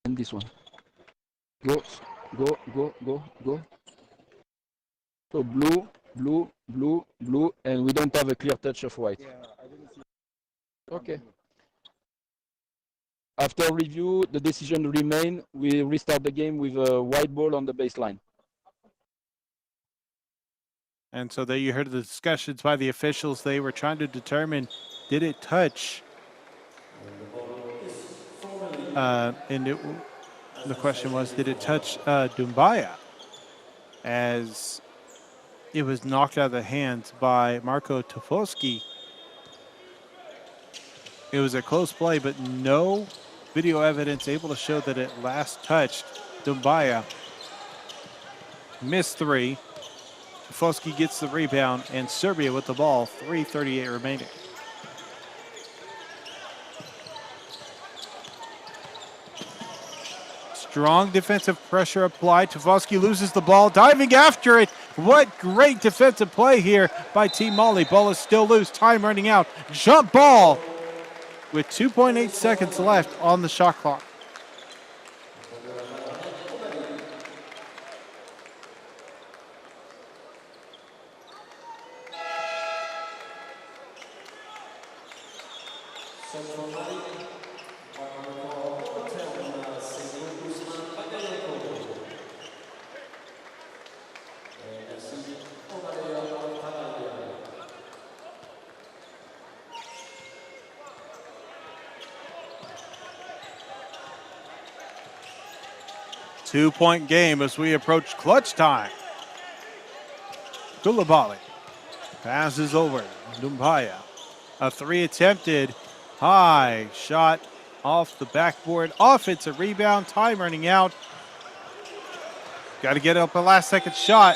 And this one. Go. So blue, and we don't have a clear touch of white. Okay. After review, the decision remain. We restart the game with a white ball on the baseline. And so there you heard the discussions by the officials. They were trying to determine, did it touch? The question was, did it touch Doumbia? As it was knocked out of the hands by Marko Tofoski. It was a close play, but no video evidence able to show that it last touched Doumbia. Missed three. Tofoski gets the rebound, and Serbia with the ball, 3:38 remaining. Strong defensive pressure applied. Tofoski loses the ball, diving after it. What great defensive play here by Team Mali. Ball is still loose, time running out. Jump ball with 2.8 seconds left on the shot clock. Two-point game as we approach clutch time. Koulibaly passes over. Doumbia. A three attempted. High shot off the backboard. Offensive rebound. Time running out. Got to get up a last second shot.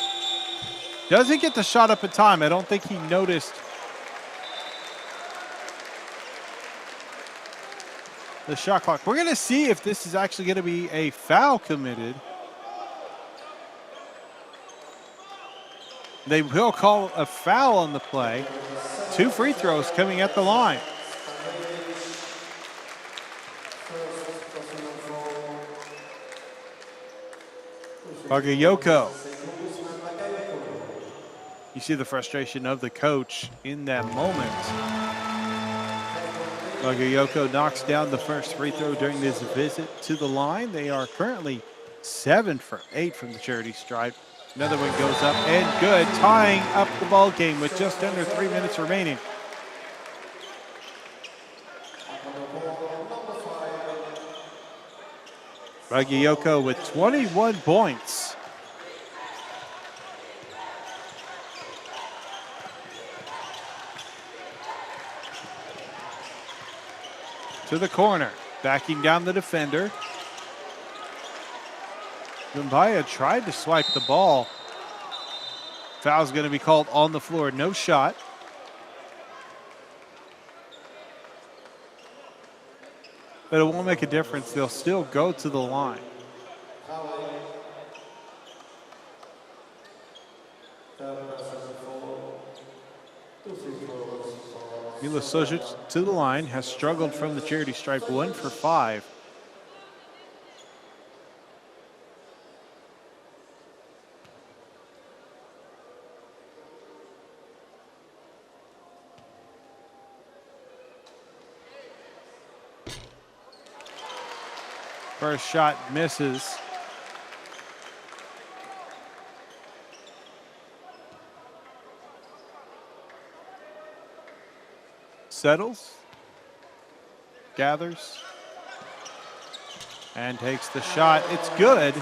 Doesn't get the shot up in time. I don't think he noticed the shot clock. We're going to see if this is actually going to be a foul committed. They will call a foul on the play. Two free throws coming at the line. Bagayoko. You see the frustration of the coach in that moment. Bagayoko knocks down the first free throw during this visit to the line. They are currently 7 for 8 from the charity stripe. Another one goes up and good, tying up the ball game with just under 3 minutes remaining. Bagayoko with 21 points. To the corner, backing down the defender. Doumbia tried to swipe the ball. Foul's going to be called on the floor. No shot. but it won't make a difference. They'll still go to the line. Milosevic to the line, has struggled from the charity stripe, 1 for 5. First shot misses. Settles, gathers, and takes the shot. It's good.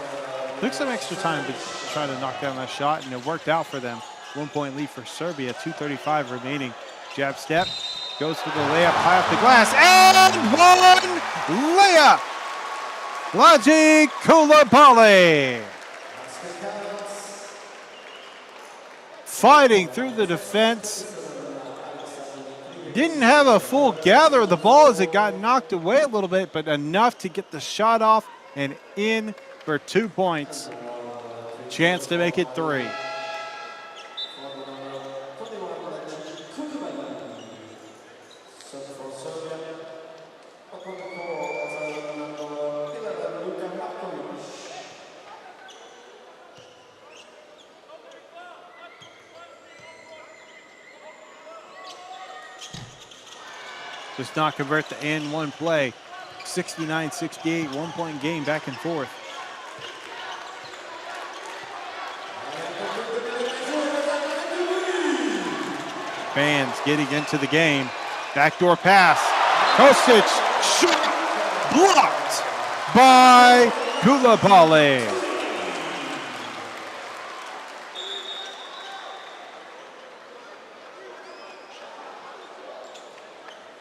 Took some extra time to try to knock down that shot, and it worked out for them. 1-point lead for Serbia, 2:35 remaining. Jab step, goes for the layup high off the glass, and one layup! Laji Coulibaly. Fighting through the defense. Didn't have a full gather of the ball as it got knocked away a little bit, but enough to get the shot off and in for 2 points. Chance to make it 3. Does not convert the and one play. 69-68, 1-point game back and forth. Fans getting into the game. Backdoor pass. Kostic, shot, blocked by Coulibaly.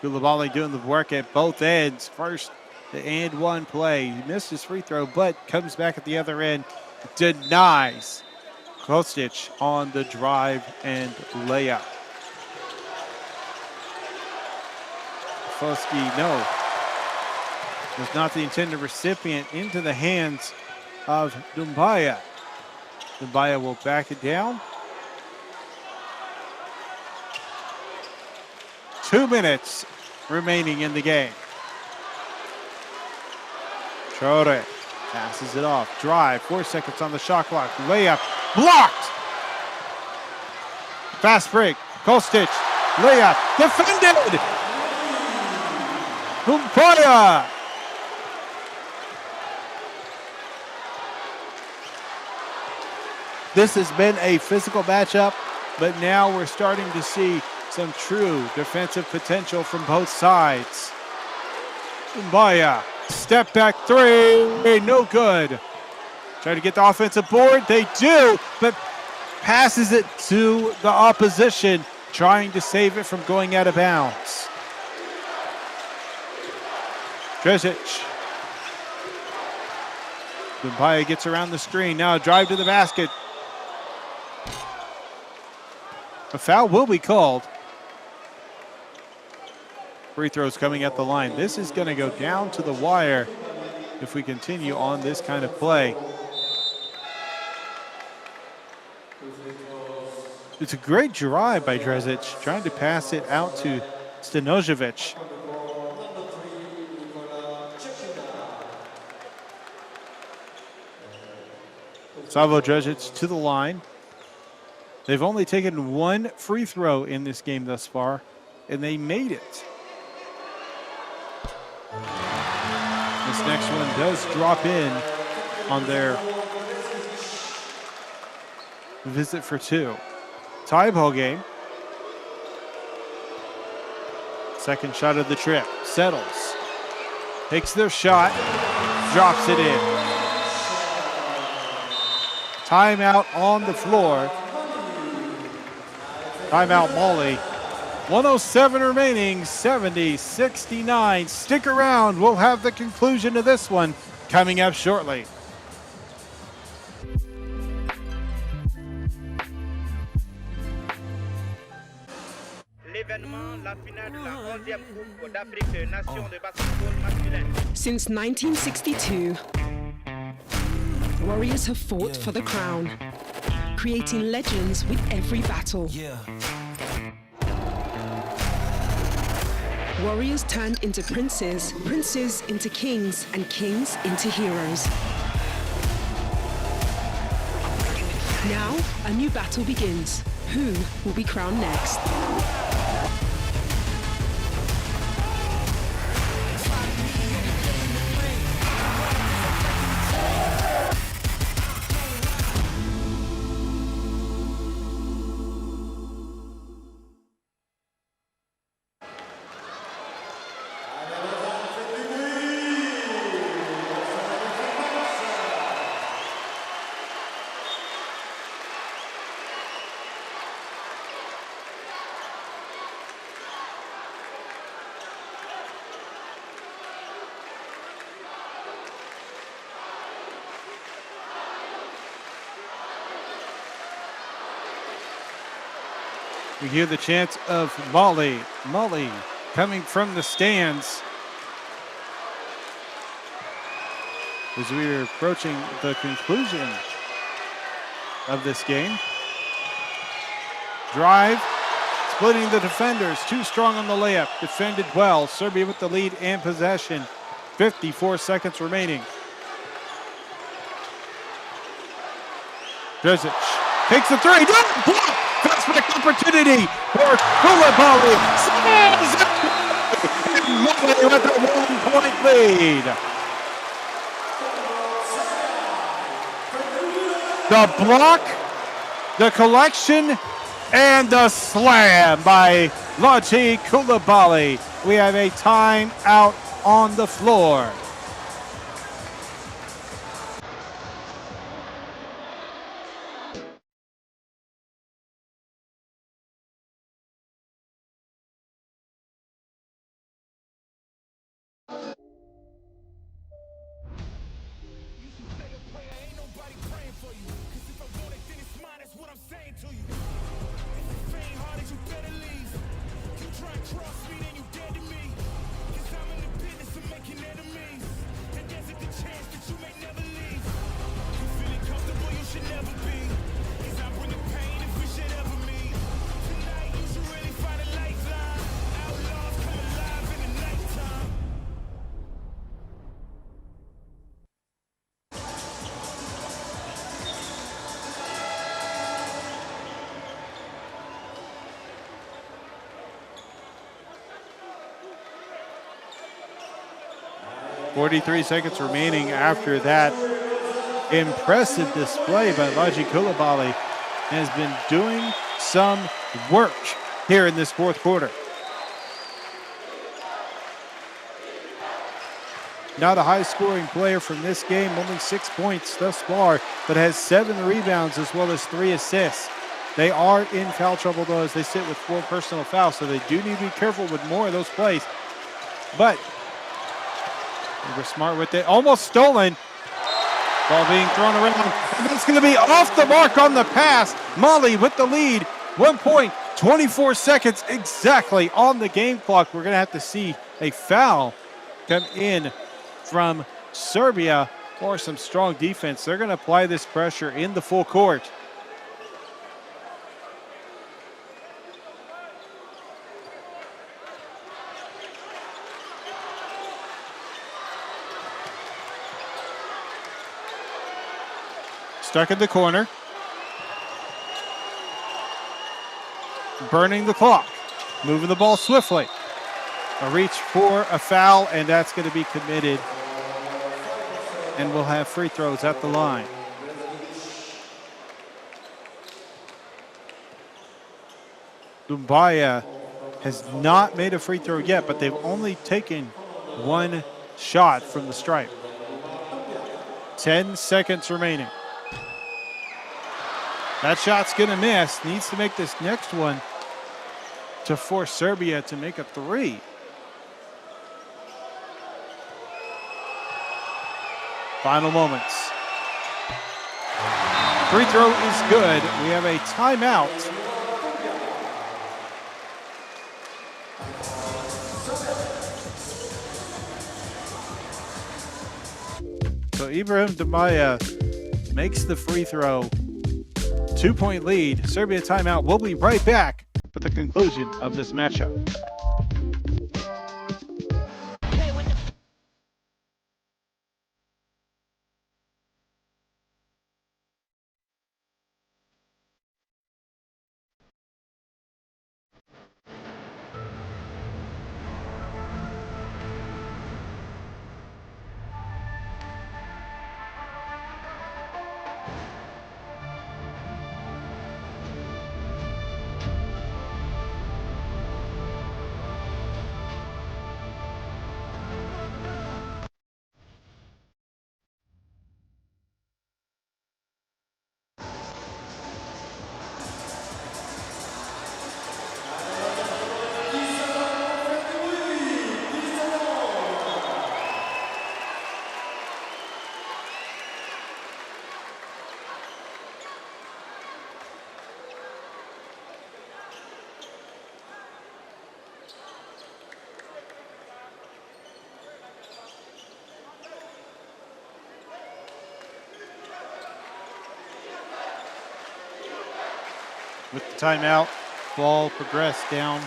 Coulibaly doing the work at both ends. First, the and one play. He missed his free throw, but comes back at the other end. Denies Kostic on the drive and layup. Foskey, no. Was not the intended recipient into the hands of Doumbia. Doumbia will back it down. 2 minutes remaining in the game. Schroeder passes it off. Drive, 4 seconds on the shot clock. Layup, blocked. Fast break, Kostic, layup, defended. Doumbia. This has been a physical matchup, but now we're starting to see some true defensive potential from both sides. Doumbia, step back three, no good. Try to get the offensive board, they do, but passes it to the opposition, trying to save it from going out of bounds. Dresic. Doumbia gets around the screen, now a drive to the basket. A foul will be called. Free throws coming at the line. This is going to go down to the wire if we continue on this kind of play. It's a great drive by Dresic, trying to pass it out to Stanojevic. Savo Dresic to the line. They've only taken 1 free throw in this game thus far, and they made it. This next one does drop in on their visit for 2. Tie ball game. Second shot of the trip. Settles. Takes their shot. Drops it in. Timeout on the floor. Timeout Molly. 107 remaining, 70-69. Stick around. We'll have the conclusion to this one coming up shortly. L'événement la finale de la 11e Coupe d'Afrique des Nations de basketball masculin. Since 1962, Warriors have fought for the crown, creating legends with every battle. Warriors turned into princes, princes into kings, and kings into heroes. Now, a new battle begins. Who will be crowned next? We hear the chants of Molly, Molly, coming from the stands as we are approaching the conclusion of this game. Drive, splitting the defenders, too strong on the layup, defended well. Serbia with the lead and possession, 54 seconds remaining. Dresic takes the three, block! Fast break opportunity for Koulibaly. Molly with a 1-point lead. The block, the collection, and the slam by Laji Koulibaly. We have a timeout on the floor. .43 seconds remaining after that impressive display by Laji Koulibaly. Has been doing some work here in this fourth quarter. Not a high-scoring player from this game, only 6 points thus far, but has 7 rebounds as well as 3 assists. They are in foul trouble, though, as they sit with 4 personal fouls, so they do need to be careful with more of those plays. But they were smart with it. Almost stolen. Ball being thrown around. And that's going to be off the mark on the pass. Molly with the lead. 1 point, 24 seconds exactly on the game clock. We're going to have to see a foul come in from Serbia or some strong defense. They're going to apply this pressure in the full court. Stuck in the corner. Burning the clock. Moving the ball swiftly. A reach for a foul, and that's going to be committed. And we'll have free throws at the line. Dumbaya has not made a free throw yet, but they've only taken 1 shot from the stripe. 10 seconds remaining. That shot's going to miss. Needs to make this next one to force Serbia to make a 3. Final moments. Free throw is good. We have a timeout So Ibrahim Demaya makes the free throw. 2-point lead. Serbia timeout. We'll be right back with the conclusion of this matchup. With the timeout, ball progressed down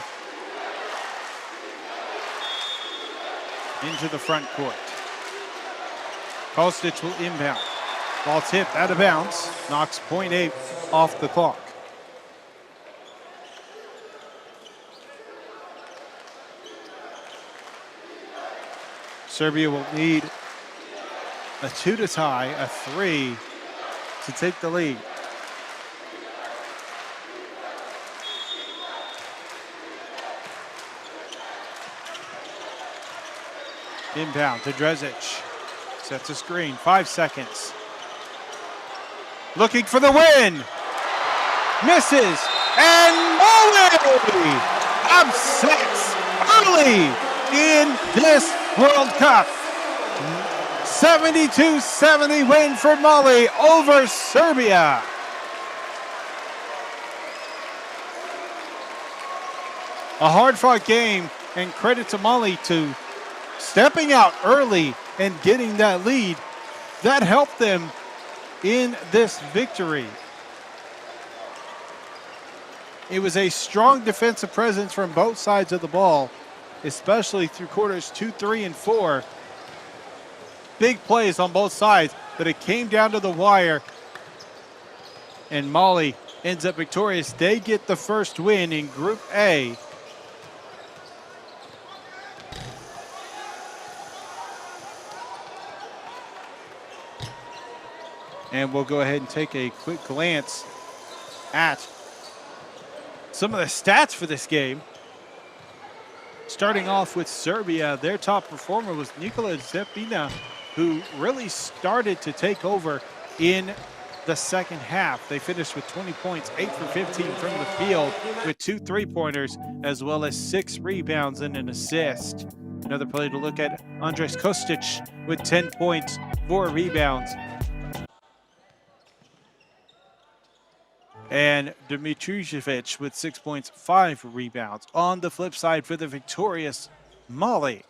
into the front court. Kostic will inbound. Ball tipped out of bounds, knocks .8 off the clock. Serbia will need a 2 to tie, a 3 to take the lead. Inbound to Drezic. Sets a screen. 5 seconds. Looking for the win. Misses. And Mali upsets early in this World Cup. 72-70 win for Mali over Serbia. A hard-fought game, and credit to Mali to stepping out early and getting that lead. That helped them in this victory. It was a strong defensive presence from both sides of the ball, especially through quarters 2, 3, and 4. Big plays on both sides, but it came down to the wire, and Mali ends up victorious. They get the first win in Group A. And we'll go ahead and take a quick glance at some of the stats for this game. Starting off with Serbia, their top performer was Nikola Zepina, who really started to take over in the second half. They finished with 20 points, 8 for 15 from the field, with 2 3-pointers, as well as 6 rebounds and an assist. Another player to look at, Andres Kostic with 10 points, 4 rebounds. And Dimitrijevic with 6 points, 5 rebounds. On the flip side for the victorious Mali,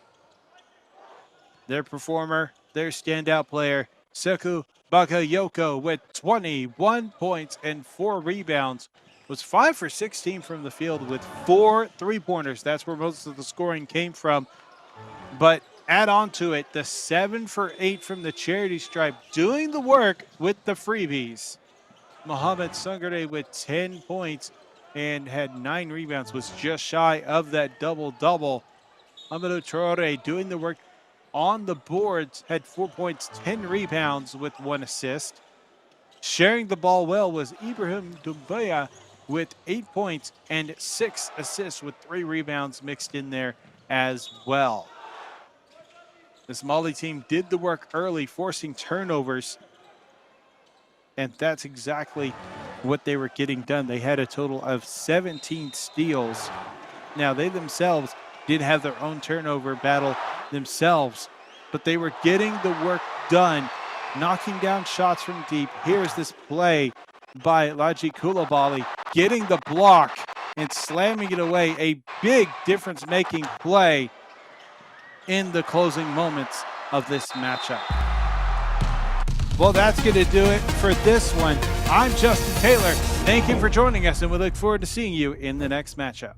their performer, their standout player, Sekou Bakayoko with 21 points and 4 rebounds, was 5 for 16 from the field with 4 3-pointers. That's where most of the scoring came from. But add on to it the 7 for 8 from the charity stripe, doing the work with the freebies. Mohamed Sangare with 10 points and had 9 rebounds, was just shy of that double-double. Amadou Traore doing the work on the boards, had 4 points, 10 rebounds with 1 assist. Sharing the ball well was Ibrahim Doumbia with 8 points and 6 assists with 3 rebounds mixed in there as well. This Mali team did the work early, forcing turnovers. And that's exactly what they were getting done. They had a total of 17 steals. Now, they themselves did have their own turnover battle themselves, but they were getting the work done, knocking down shots from deep. Here's this play by Laji Koulibaly, getting the block and slamming it away. A big difference-making play in the closing moments of this matchup. Well, that's going to do it for this one. I'm Justin Taylor. Thank you for joining us, and we look forward to seeing you in the next matchup.